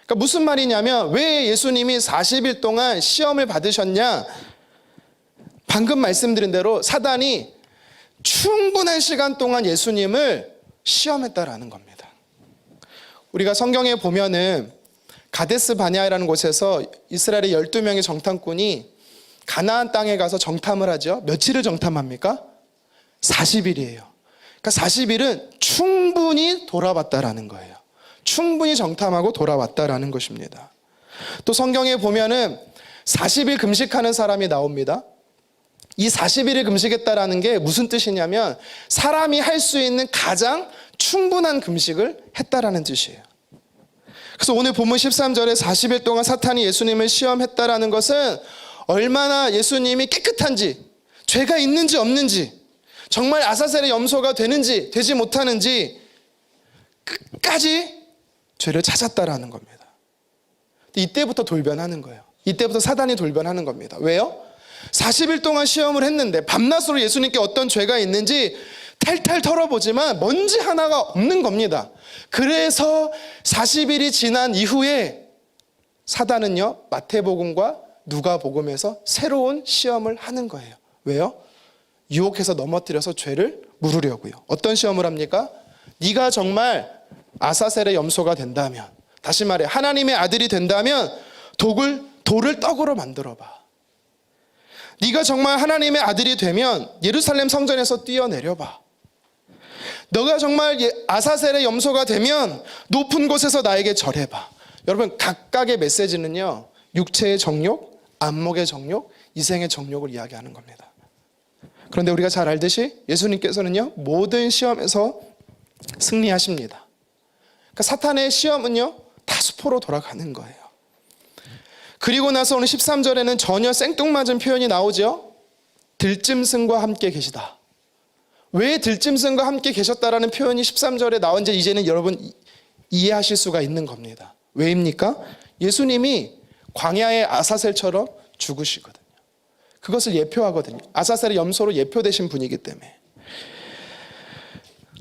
그러니까 무슨 말이냐면, 왜 예수님이 40일 동안 시험을 받으셨냐? 방금 말씀드린 대로 사단이 충분한 시간 동안 예수님을 시험했다라는 겁니다. 우리가 성경에 보면은 가데스 바네아라는 곳에서 이스라엘의 12명의 정탐꾼이 가나안 땅에 가서 정탐을 하죠. 며칠을 정탐합니까? 40일이에요. 그러니까 40일은 충분히 돌아봤다라는 거예요. 충분히 정탐하고 돌아왔다라는 것입니다. 또 성경에 보면은 40일 금식하는 사람이 나옵니다. 이 40일을 금식했다라는 게 무슨 뜻이냐면 사람이 할 수 있는 가장 충분한 금식을 했다라는 뜻이에요. 그래서 오늘 본문 13절에 40일 동안 사탄이 예수님을 시험했다라는 것은 얼마나 예수님이 깨끗한지, 죄가 있는지 없는지, 정말 아사셀의 염소가 되는지 되지 못하는지 끝까지 죄를 찾았다라는 겁니다. 이때부터 돌변하는 거예요. 이때부터 사단이 돌변하는 겁니다. 왜요? 40일 동안 시험을 했는데 밤낮으로 예수님께 어떤 죄가 있는지 탈탈 털어보지만 먼지 하나가 없는 겁니다. 그래서 40일이 지난 이후에 사단은요, 마태복음과 누가복음에서 새로운 시험을 하는 거예요. 왜요? 유혹해서 넘어뜨려서 죄를 물으려고요. 어떤 시험을 합니까? 네가 정말 아사셀의 염소가 된다면, 다시 말해 하나님의 아들이 된다면 돌을 떡으로 만들어봐. 네가 정말 하나님의 아들이 되면 예루살렘 성전에서 뛰어내려봐. 너가 정말 아사셀의 염소가 되면 높은 곳에서 나에게 절해봐. 여러분, 각각의 메시지는요, 육체의 정욕, 안목의 정욕, 이생의 정욕을 이야기하는 겁니다. 그런데 우리가 잘 알듯이 예수님께서는요, 모든 시험에서 승리하십니다. 그러니까 사탄의 시험은요, 다 수포로 돌아가는 거예요. 그리고 나서 오늘 13절에는 전혀 생뚱맞은 표현이 나오죠. 들짐승과 함께 계시다. 왜 들짐승과 함께 계셨다라는 표현이 13절에 나온지 이제는 여러분 이해하실 수가 있는 겁니다. 왜입니까? 예수님이 광야의 아사셀처럼 죽으시거든요. 그것을 예표하거든요. 아사셀의 염소로 예표되신 분이기 때문에.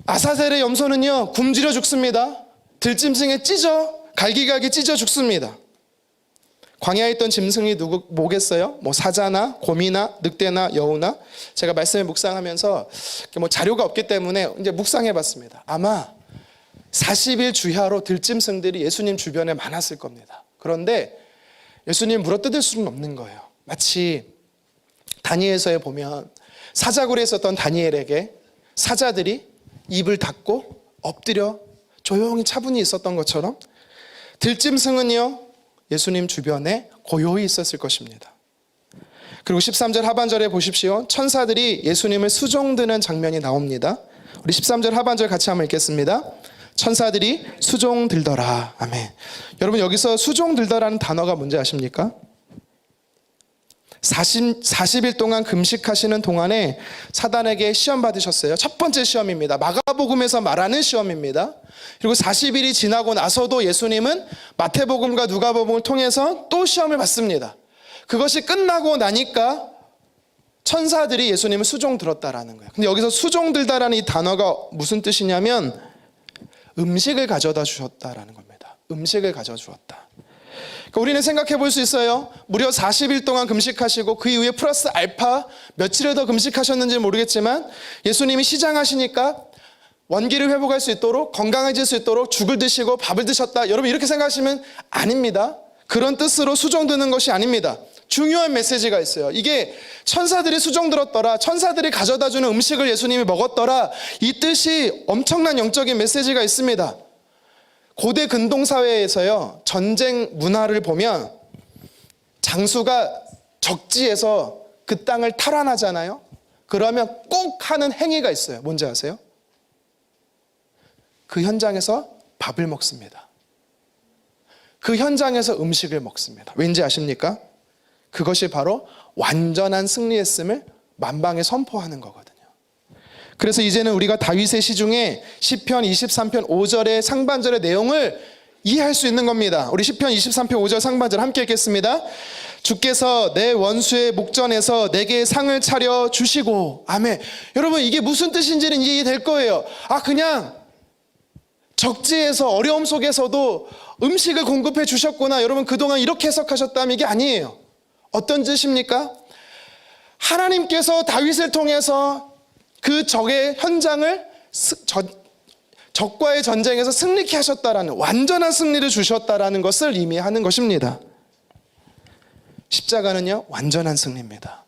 아사셀의 염소는요 굶주려 죽습니다. 들짐승에 찢어 갈기갈기 찢어 죽습니다. 광야에 있던 짐승이 뭐겠어요? 뭐 사자나 곰이나 늑대나 여우나. 제가 말씀을 묵상하면서 뭐 자료가 없기 때문에 이제 묵상해봤습니다. 아마 40일 주야로 들짐승들이 예수님 주변에 많았을 겁니다. 그런데 예수님 물어뜯을 수는 없는 거예요. 마치 다니엘서에 보면 사자굴에 있었던 다니엘에게 사자들이 입을 닫고 엎드려 조용히 차분히 있었던 것처럼 들짐승은요 예수님 주변에 고요히 있었을 것입니다. 그리고 13절 하반절에 보십시오. 천사들이 예수님을 수종드는 장면이 나옵니다. 우리 13절 하반절 같이 한번 읽겠습니다. 천사들이 수종들더라. 아멘. 여러분 여기서 수종들더라는 단어가 뭔지 아십니까? 40일 동안 금식하시는 동안에 사단에게 시험 받으셨어요. 첫 번째 시험입니다. 마가복음에서 말하는 시험입니다. 그리고 40일이 지나고 나서도 예수님은 마태복음과 누가복음을 통해서 또 시험을 받습니다. 그것이 끝나고 나니까 천사들이 예수님을 수종들었다라는 거예요. 근데 여기서 수종들다라는 이 단어가 무슨 뜻이냐면 음식을 가져다 주셨다라는 겁니다. 음식을 가져다 주었다. 그러니까 우리는 생각해 볼 수 있어요. 무려 40일 동안 금식하시고 그 이후에 플러스 알파 며칠을 더 금식하셨는지 모르겠지만 예수님이 시장하시니까 원기를 회복할 수 있도록 건강해질 수 있도록 죽을 드시고 밥을 드셨다. 여러분 이렇게 생각하시면 아닙니다. 그런 뜻으로 수종드는 것이 아닙니다. 중요한 메시지가 있어요. 이게 천사들이 수종들었더라, 천사들이 가져다주는 음식을 예수님이 먹었더라, 이 뜻이 엄청난 영적인 메시지가 있습니다. 고대 근동사회에서요 전쟁 문화를 보면 장수가 적지에서 그 땅을 탈환하잖아요. 그러면 꼭 하는 행위가 있어요. 뭔지 아세요? 그 현장에서 밥을 먹습니다. 그 현장에서 음식을 먹습니다. 왠지 아십니까? 그것이 바로 완전한 승리했음을 만방에 선포하는 거거든요. 그래서 이제는 우리가 다윗의 시중에 시편 23편 5절의 상반절의 내용을 이해할 수 있는 겁니다. 우리 시편 23편 5절 상반절 함께 읽겠습니다. 주께서 내 원수의 목전에서 내게 상을 차려 주시고. 아멘. 여러분 이게 무슨 뜻인지는 이해될 거예요. 그냥 적지에서 어려움 속에서도 음식을 공급해 주셨구나. 여러분 그동안 이렇게 해석하셨다면 이게 아니에요. 어떤 뜻입니까? 하나님께서 다윗을 통해서 그 적의 현장을 적과의 전쟁에서 승리케 하셨다라는, 완전한 승리를 주셨다라는 것을 의미하는 것입니다. 십자가는요 완전한 승리입니다.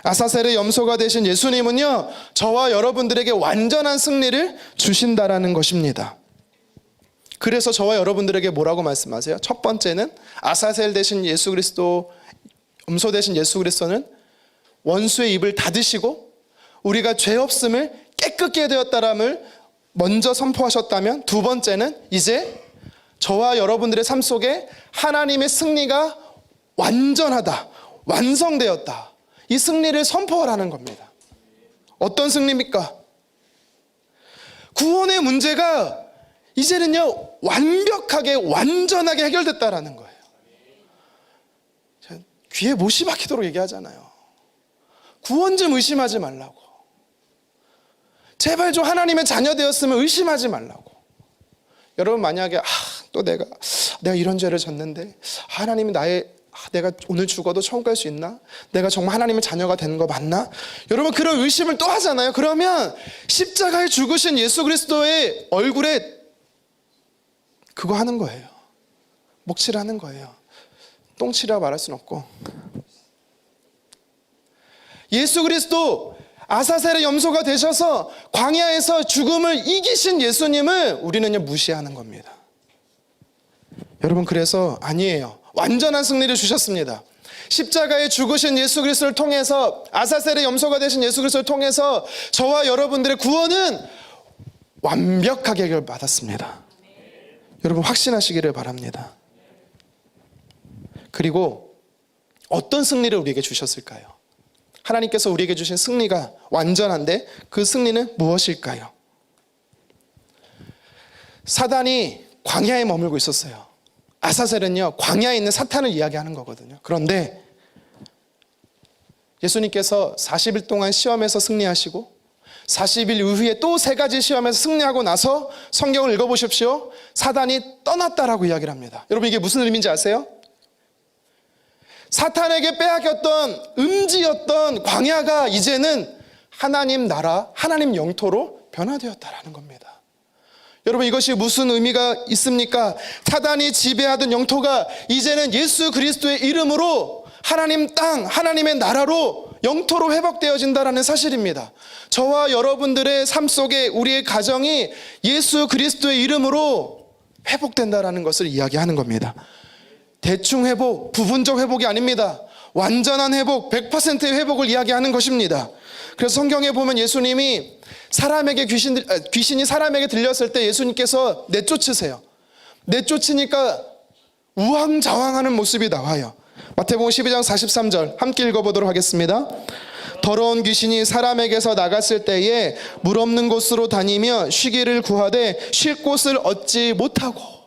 아사셀의 염소가 되신 예수님은요 저와 여러분들에게 완전한 승리를 주신다라는 것입니다. 그래서 저와 여러분들에게 뭐라고 말씀하세요? 첫 번째는 아사셀 대신 예수 그리스도, 염소 대신 예수 그리스도는 원수의 입을 닫으시고 우리가 죄 없음을 깨끗게 되었다람을 먼저 선포하셨다면, 두 번째는 이제 저와 여러분들의 삶 속에 하나님의 승리가 완전하다, 완성되었다, 이 승리를 선포하라는 겁니다. 어떤 승리입니까? 구원의 문제가 이제는요 완벽하게 완전하게 해결됐다라는 거예요. 귀에 못이 박히도록 얘기하잖아요. 구원 좀 의심하지 말라고. 제발 좀 하나님의 자녀 되었으면 의심하지 말라고. 여러분 만약에 또 내가 이런 죄를 졌는데 하나님이 내가 오늘 죽어도 천국 갈 수 있나? 내가 정말 하나님의 자녀가 되는 거 맞나? 여러분 그런 의심을 또 하잖아요. 그러면 십자가에 죽으신 예수 그리스도의 얼굴에 그거 하는 거예요. 목칠하는 거예요. 똥칠이라고 말할 수는 없고. 예수 그리스도 아사셀의 염소가 되셔서 광야에서 죽음을 이기신 예수님을 우리는요 무시하는 겁니다. 여러분 그래서 아니에요. 완전한 승리를 주셨습니다. 십자가에 죽으신 예수 그리스도를 통해서, 아사셀의 염소가 되신 예수 그리스도를 통해서 저와 여러분들의 구원은 완벽하게 해결받았습니다. 여러분 확신하시기를 바랍니다. 그리고 어떤 승리를 우리에게 주셨을까요? 하나님께서 우리에게 주신 승리가 완전한데 그 승리는 무엇일까요? 사단이 광야에 머물고 있었어요. 아사셀은요 광야에 있는 사탄을 이야기하는 거거든요. 그런데 예수님께서 40일 동안 시험에서 승리하시고 40일 이후에 또 3가지 시험에서 승리하고 나서 성경을 읽어보십시오. 사단이 떠났다라고 이야기를 합니다. 여러분, 이게 무슨 의미인지 아세요? 사탄에게 빼앗겼던 음지였던 광야가 이제는 하나님 나라, 하나님 영토로 변화되었다라는 겁니다. 여러분, 이것이 무슨 의미가 있습니까? 사단이 지배하던 영토가 이제는 예수 그리스도의 이름으로 하나님 땅, 하나님의 나라로 영토로 회복되어진다라는 사실입니다. 저와 여러분들의 삶 속에 우리의 가정이 예수 그리스도의 이름으로 회복된다라는 것을 이야기하는 겁니다. 대충 회복, 부분적 회복이 아닙니다. 완전한 회복, 100%의 회복을 이야기하는 것입니다. 그래서 성경에 보면 예수님이 귀신이 사람에게 들렸을 때 예수님께서 내쫓으세요. 내쫓으니까 우왕좌왕하는 모습이 나와요. 마태복음 12장 43절 함께 읽어보도록 하겠습니다. 더러운 귀신이 사람에게서 나갔을 때에 물 없는 곳으로 다니며 쉬기를 구하되 쉴 곳을 얻지 못하고.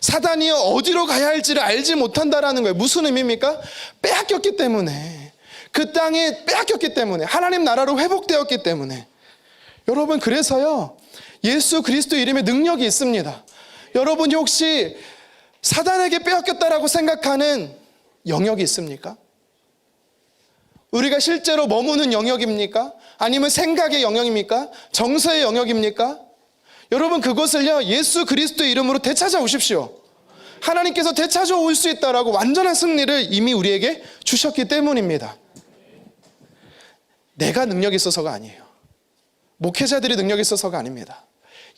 사단이 어디로 가야 할지를 알지 못한다라는 거예요. 무슨 의미입니까? 빼앗겼기 때문에, 그 땅에 빼앗겼기 때문에, 하나님 나라로 회복되었기 때문에. 여러분, 그래서요, 예수 그리스도 이름에 능력이 있습니다. 여러분이 혹시 사단에게 빼앗겼다라고 생각하는 영역이 있습니까? 우리가 실제로 머무는 영역입니까? 아니면 생각의 영역입니까? 정서의 영역입니까? 여러분, 그것을요, 예수 그리스도의 이름으로 되찾아오십시오. 하나님께서 되찾아올 수 있다라고 완전한 승리를 이미 우리에게 주셨기 때문입니다. 내가 능력이 있어서가 아니에요. 목회자들이 능력이 있어서가 아닙니다.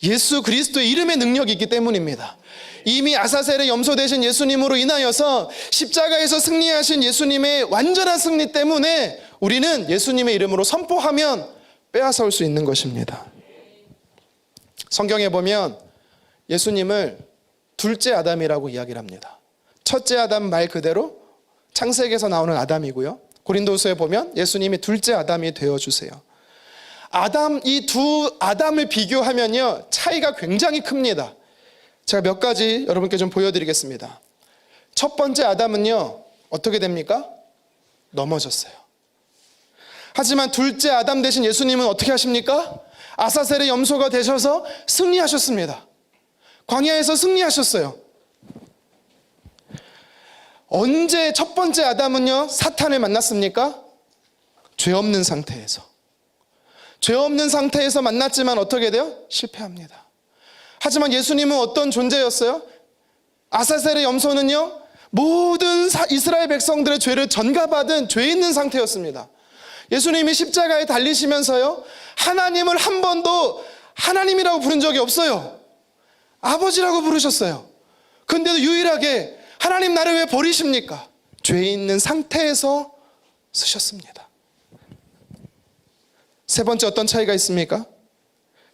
예수 그리스도의 이름의 능력이 있기 때문입니다. 이미 아사셀의 염소 되신 예수님으로 인하여서 십자가에서 승리하신 예수님의 완전한 승리 때문에 우리는 예수님의 이름으로 선포하면 빼앗아올 수 있는 것입니다. 성경에 보면 예수님을 둘째 아담이라고 이야기를 합니다. 첫째 아담 말 그대로 창세기에서 나오는 아담이고요. 고린도후서에 보면 예수님이 둘째 아담이 되어주세요. 이 두 아담을 비교하면요, 차이가 굉장히 큽니다. 제가 몇 가지 여러분께 좀 보여드리겠습니다. 첫 번째 아담은요, 어떻게 됩니까? 넘어졌어요. 하지만 둘째 아담 대신 예수님은 어떻게 하십니까? 아사셀의 염소가 되셔서 승리하셨습니다. 광야에서 승리하셨어요. 언제 첫 번째 아담은요, 사탄을 만났습니까? 죄 없는 상태에서. 죄 없는 상태에서 만났지만 어떻게 돼요? 실패합니다. 하지만 예수님은 어떤 존재였어요? 아사셀의 염소는요, 모든 이스라엘 백성들의 죄를 전가받은 죄 있는 상태였습니다. 예수님이 십자가에 달리시면서요, 하나님을 한 번도 하나님이라고 부른 적이 없어요. 아버지라고 부르셨어요. 근데도 유일하게 하나님 나를 왜 버리십니까? 죄 있는 상태에서 쓰셨습니다. 세 번째 어떤 차이가 있습니까?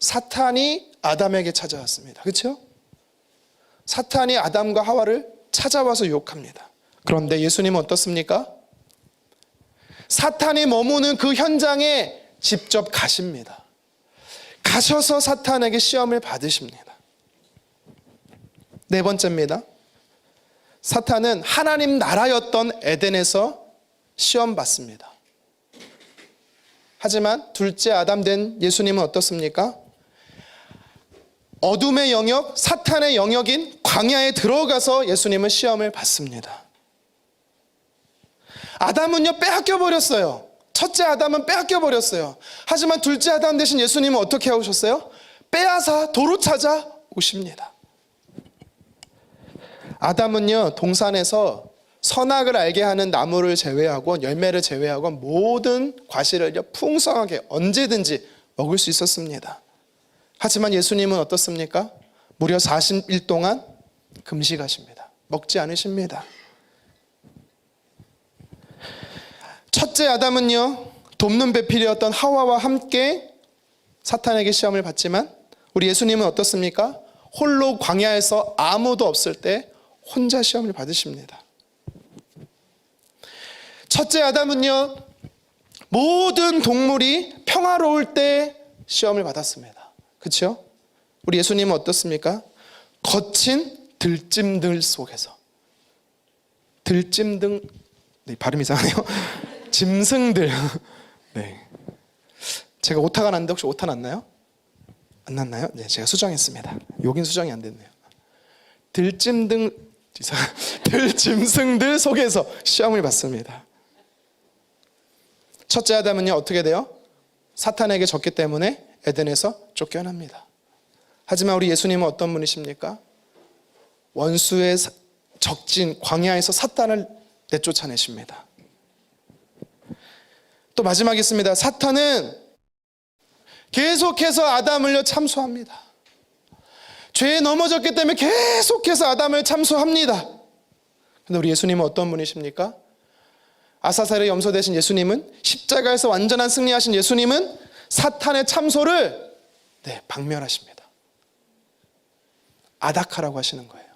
사탄이 아담에게 찾아왔습니다. 그렇죠? 사탄이 아담과 하와를 찾아와서 유혹합니다. 그런데 예수님은 어떻습니까? 사탄이 머무는 그 현장에 직접 가십니다. 가셔서 사탄에게 시험을 받으십니다. 네 번째입니다. 사탄은 하나님 나라였던 에덴에서 시험 받습니다. 하지만 둘째 아담 된 예수님은 어떻습니까? 어둠의 영역, 사탄의 영역인 광야에 들어가서 예수님은 시험을 받습니다. 아담은요, 빼앗겨 버렸어요. 첫째 아담은 빼앗겨 버렸어요. 하지만 둘째 아담 대신 예수님은 어떻게 하셨어요? 빼앗아 도로 찾아 오십니다. 아담은요, 동산에서 선악을 알게 하는 나무를 제외하고 열매를 제외하고 모든 과실을 풍성하게 언제든지 먹을 수 있었습니다. 하지만 예수님은 어떻습니까? 무려 40일 동안 금식하십니다. 먹지 않으십니다. 첫째 아담은요, 돕는 배필이었던 하와와 함께 사탄에게 시험을 받지만 우리 예수님은 어떻습니까? 홀로 광야에서 아무도 없을 때 혼자 시험을 받으십니다. 첫째 아담은요, 모든 동물이 평화로울 때 시험을 받았습니다. 그렇죠? 우리 예수님은 어떻습니까? 거친 들짐들 속에서, 네, 발음이 이상하네요. 짐승들, 네, 제가 오타가 났는데 혹시 오타 났나요? 안 났나요? 네, 제가 수정했습니다. 여긴 수정이 안 됐네요. 들짐승들 속에서 시험을 받습니다. 첫째 아담은요, 어떻게 돼요? 사탄에게 졌기 때문에 에덴에서 쫓겨납니다. 하지만 우리 예수님은 어떤 분이십니까? 원수의 적진 광야에서 사탄을 내쫓아내십니다. 또 마지막에 있습니다. 사탄은 계속해서 아담을요 참소합니다. 죄에 넘어졌기 때문에 계속해서 아담을 참소합니다. 그런데 우리 예수님은 어떤 분이십니까? 아사셀의 염소 되신 예수님은, 십자가에서 완전한 승리하신 예수님은 사탄의 참소를 박멸하십니다. 아닥하라고 하시는 거예요.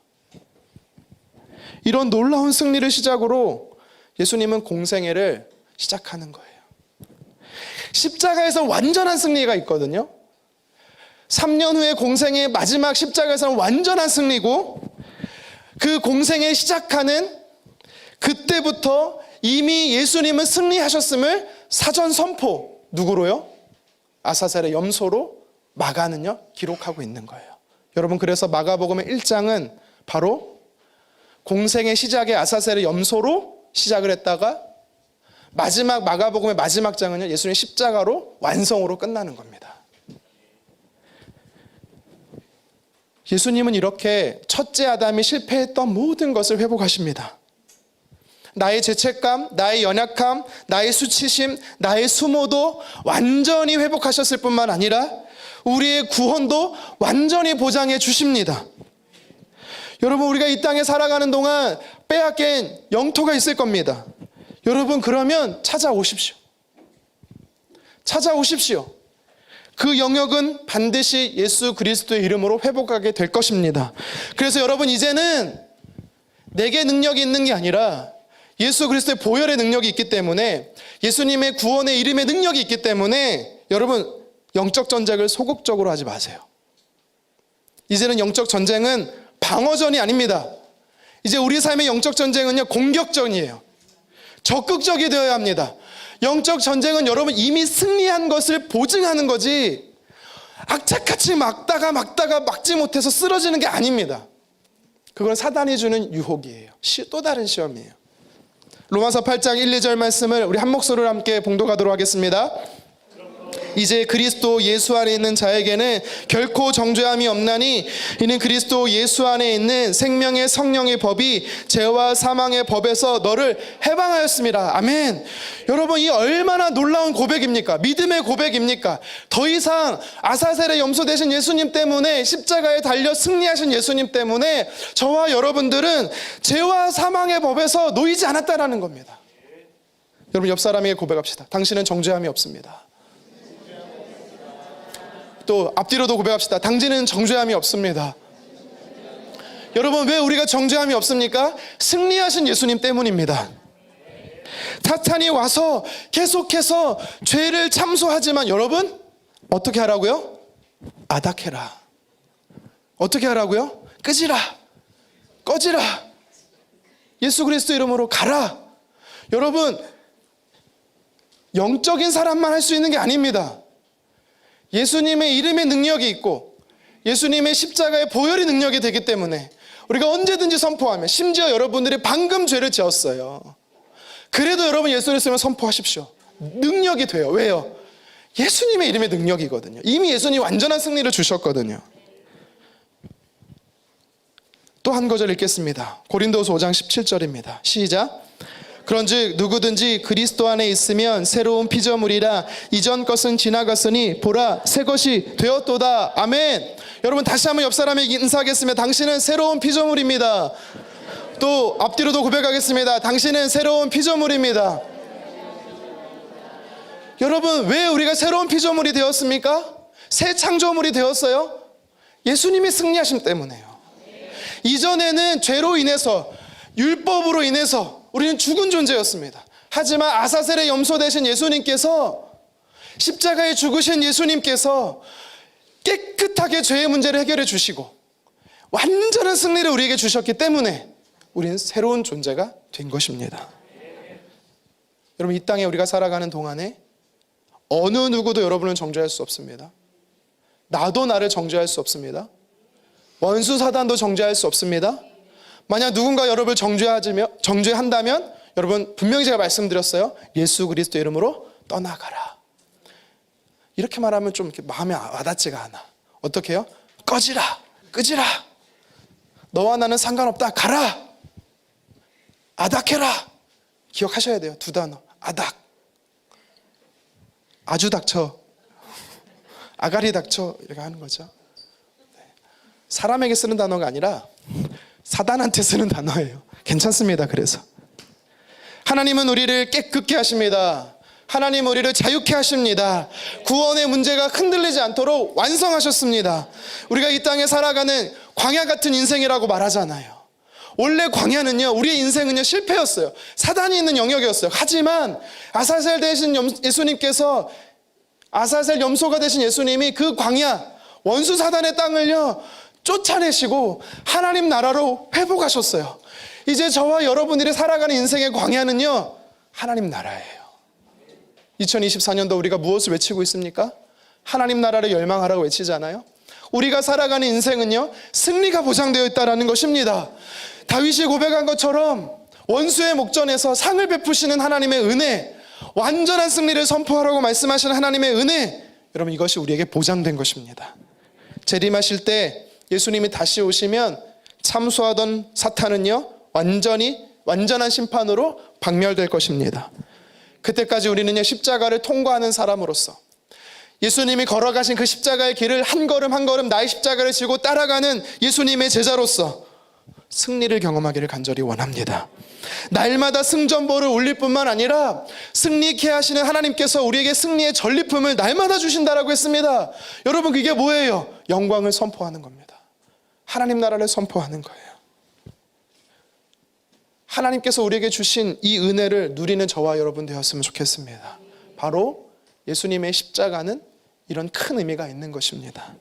이런 놀라운 승리를 시작으로 예수님은 공생애를 시작하는 거예요. 십자가에서 완전한 승리가 있거든요. 3년 후에 공생의 마지막 십자가에서는 완전한 승리고, 그 공생에 시작하는 그때부터 이미 예수님은 승리하셨음을 사전 선포, 누구로요? 아사셀의 염소로 마가는요 기록하고 있는 거예요. 여러분, 그래서 마가복음의 1장은 바로 공생의 시작에 아사셀의 염소로 시작을 했다가 마지막 마가복음의 마지막 장은요 예수님의 십자가로 완성으로 끝나는 겁니다. 예수님은 이렇게 첫째 아담이 실패했던 모든 것을 회복하십니다. 나의 죄책감, 나의 연약함, 나의 수치심, 나의 수모도 완전히 회복하셨을 뿐만 아니라 우리의 구원도 완전히 보장해 주십니다. 여러분, 우리가 이 땅에 살아가는 동안 빼앗긴 영토가 있을 겁니다. 여러분, 그러면 찾아오십시오. 찾아오십시오. 그 영역은 반드시 예수 그리스도의 이름으로 회복하게 될 것입니다. 그래서 여러분, 이제는 내게 능력이 있는 게 아니라 예수 그리스도의 보혈의 능력이 있기 때문에, 예수님의 구원의 이름의 능력이 있기 때문에 여러분, 영적 전쟁을 소극적으로 하지 마세요. 이제는 영적 전쟁은 방어전이 아닙니다. 이제 우리 삶의 영적 전쟁은요 공격전이에요. 적극적이 되어야 합니다. 영적 전쟁은 여러분 이미 승리한 것을 보증하는 거지, 악착같이 막다가 막지 못해서 쓰러지는 게 아닙니다. 그건 사단이 주는 유혹이에요. 또 다른 시험이에요. 로마서 8장 1, 2절 말씀을 우리 한 목소리로 함께 봉독하도록 하겠습니다. 이제 그리스도 예수 안에 있는 자에게는 결코 정죄함이 없나니, 이는 그리스도 예수 안에 있는 생명의 성령의 법이 죄와 사망의 법에서 너를 해방하였습니다. 아멘. 여러분, 이 얼마나 놀라운 고백입니까? 믿음의 고백입니까? 더 이상 아사셀의 염소 되신 예수님 때문에, 십자가에 달려 승리하신 예수님 때문에 저와 여러분들은 죄와 사망의 법에서 놓이지 않았다라는 겁니다. 여러분, 옆 사람에게 고백합시다. 당신은 정죄함이 없습니다. 또 앞뒤로도 고백합시다. 당신은 정죄함이 없습니다. 여러분, 왜 우리가 정죄함이 없습니까? 승리하신 예수님 때문입니다. 사탄이 와서 계속해서 죄를 참소하지만 여러분, 어떻게 하라고요? 아닥해라. 어떻게 하라고요? 끄지라. 꺼지라. 예수 그리스도 이름으로 가라. 여러분, 영적인 사람만 할 수 있는 게 아닙니다. 예수님의 이름의 능력이 있고 예수님의 십자가의 보혈의 능력이 되기 때문에 우리가 언제든지 선포하면, 심지어 여러분들이 방금 죄를 지었어요. 그래도 여러분 예수 그리스도를 선포하십시오. 능력이 돼요. 왜요? 예수님의 이름의 능력이거든요. 이미 예수님이 완전한 승리를 주셨거든요. 또 한 구절 읽겠습니다. 고린도서 5장 17절입니다. 시작. 그런즉 누구든지 그리스도 안에 있으면 새로운 피조물이라, 이전 것은 지나갔으니 보라 새 것이 되었도다. 아멘. 여러분, 다시 한번 옆 사람에게 인사하겠습니다. 당신은 새로운 피조물입니다. 또 앞뒤로도 고백하겠습니다. 당신은 새로운 피조물입니다. 여러분, 왜 우리가 새로운 피조물이 되었습니까? 새 창조물이 되었어요? 예수님이 승리하심 때문에요. 이전에는 죄로 인해서, 율법으로 인해서 우리는 죽은 존재였습니다. 하지만 아사셀의 염소 되신 예수님께서, 십자가에 죽으신 예수님께서 깨끗하게 죄의 문제를 해결해 주시고 완전한 승리를 우리에게 주셨기 때문에 우리는 새로운 존재가 된 것입니다. 여러분, 이 땅에 우리가 살아가는 동안에 어느 누구도 여러분을 정죄할 수 없습니다. 나도 나를 정죄할 수 없습니다. 원수 사단도 정죄할 수 없습니다. 만약 누군가 여러분을 정죄한다면 여러분 분명히 제가 말씀드렸어요. 예수 그리스도 이름으로 떠나가라. 이렇게 말하면 좀 이렇게 마음에 와닿지가 않아. 어떻게 해요? 꺼지라, 끄지라. 너와 나는 상관없다. 가라. 아닥해라. 기억하셔야 돼요. 두 단어. 아닥. 아주 닥쳐. 아가리 닥쳐. 이렇게 하는 거죠. 사람에게 쓰는 단어가 아니라 사단한테 쓰는 단어예요. 괜찮습니다. 그래서 하나님은 우리를 깨끗게 하십니다. 하나님 우리를 자유케 하십니다. 구원의 문제가 흔들리지 않도록 완성하셨습니다. 우리가 이 땅에 살아가는 광야 같은 인생이라고 말하잖아요. 원래 광야는요, 우리의 인생은요 실패였어요. 사단이 있는 영역이었어요. 하지만 아사셀 대신 예수님께서, 아사셀 염소가 되신 예수님이 그 광야 원수 사단의 땅을요 쫓아내시고 하나님 나라로 회복하셨어요. 이제 저와 여러분들이 살아가는 인생의 광야는요 하나님 나라예요. 2024년도 우리가 무엇을 외치고 있습니까? 하나님 나라를 열망하라고 외치잖아요. 우리가 살아가는 인생은요 승리가 보장되어 있다는 것입니다. 다윗이 고백한 것처럼 원수의 목전에서 상을 베푸시는 하나님의 은혜, 완전한 승리를 선포하라고 말씀하시는 하나님의 은혜, 여러분 이것이 우리에게 보장된 것입니다. 재림하실 때 예수님이 다시 오시면 참소하던 사탄은요 완전한 심판으로 박멸될 것입니다. 그때까지 우리는요 십자가를 통과하는 사람으로서 예수님이 걸어가신 그 십자가의 길을 한 걸음 한 걸음 나의 십자가를 지고 따라가는 예수님의 제자로서 승리를 경험하기를 간절히 원합니다. 날마다 승전보를 올릴 뿐만 아니라 승리케 하시는 하나님께서 우리에게 승리의 전리품을 날마다 주신다라고 했습니다. 여러분 그게 뭐예요? 영광을 선포하는 겁니다. 하나님 나라를 선포하는 거예요. 하나님께서 우리에게 주신 이 은혜를 누리는 저와 여러분 되었으면 좋겠습니다. 바로 예수님의 십자가는 이런 큰 의미가 있는 것입니다.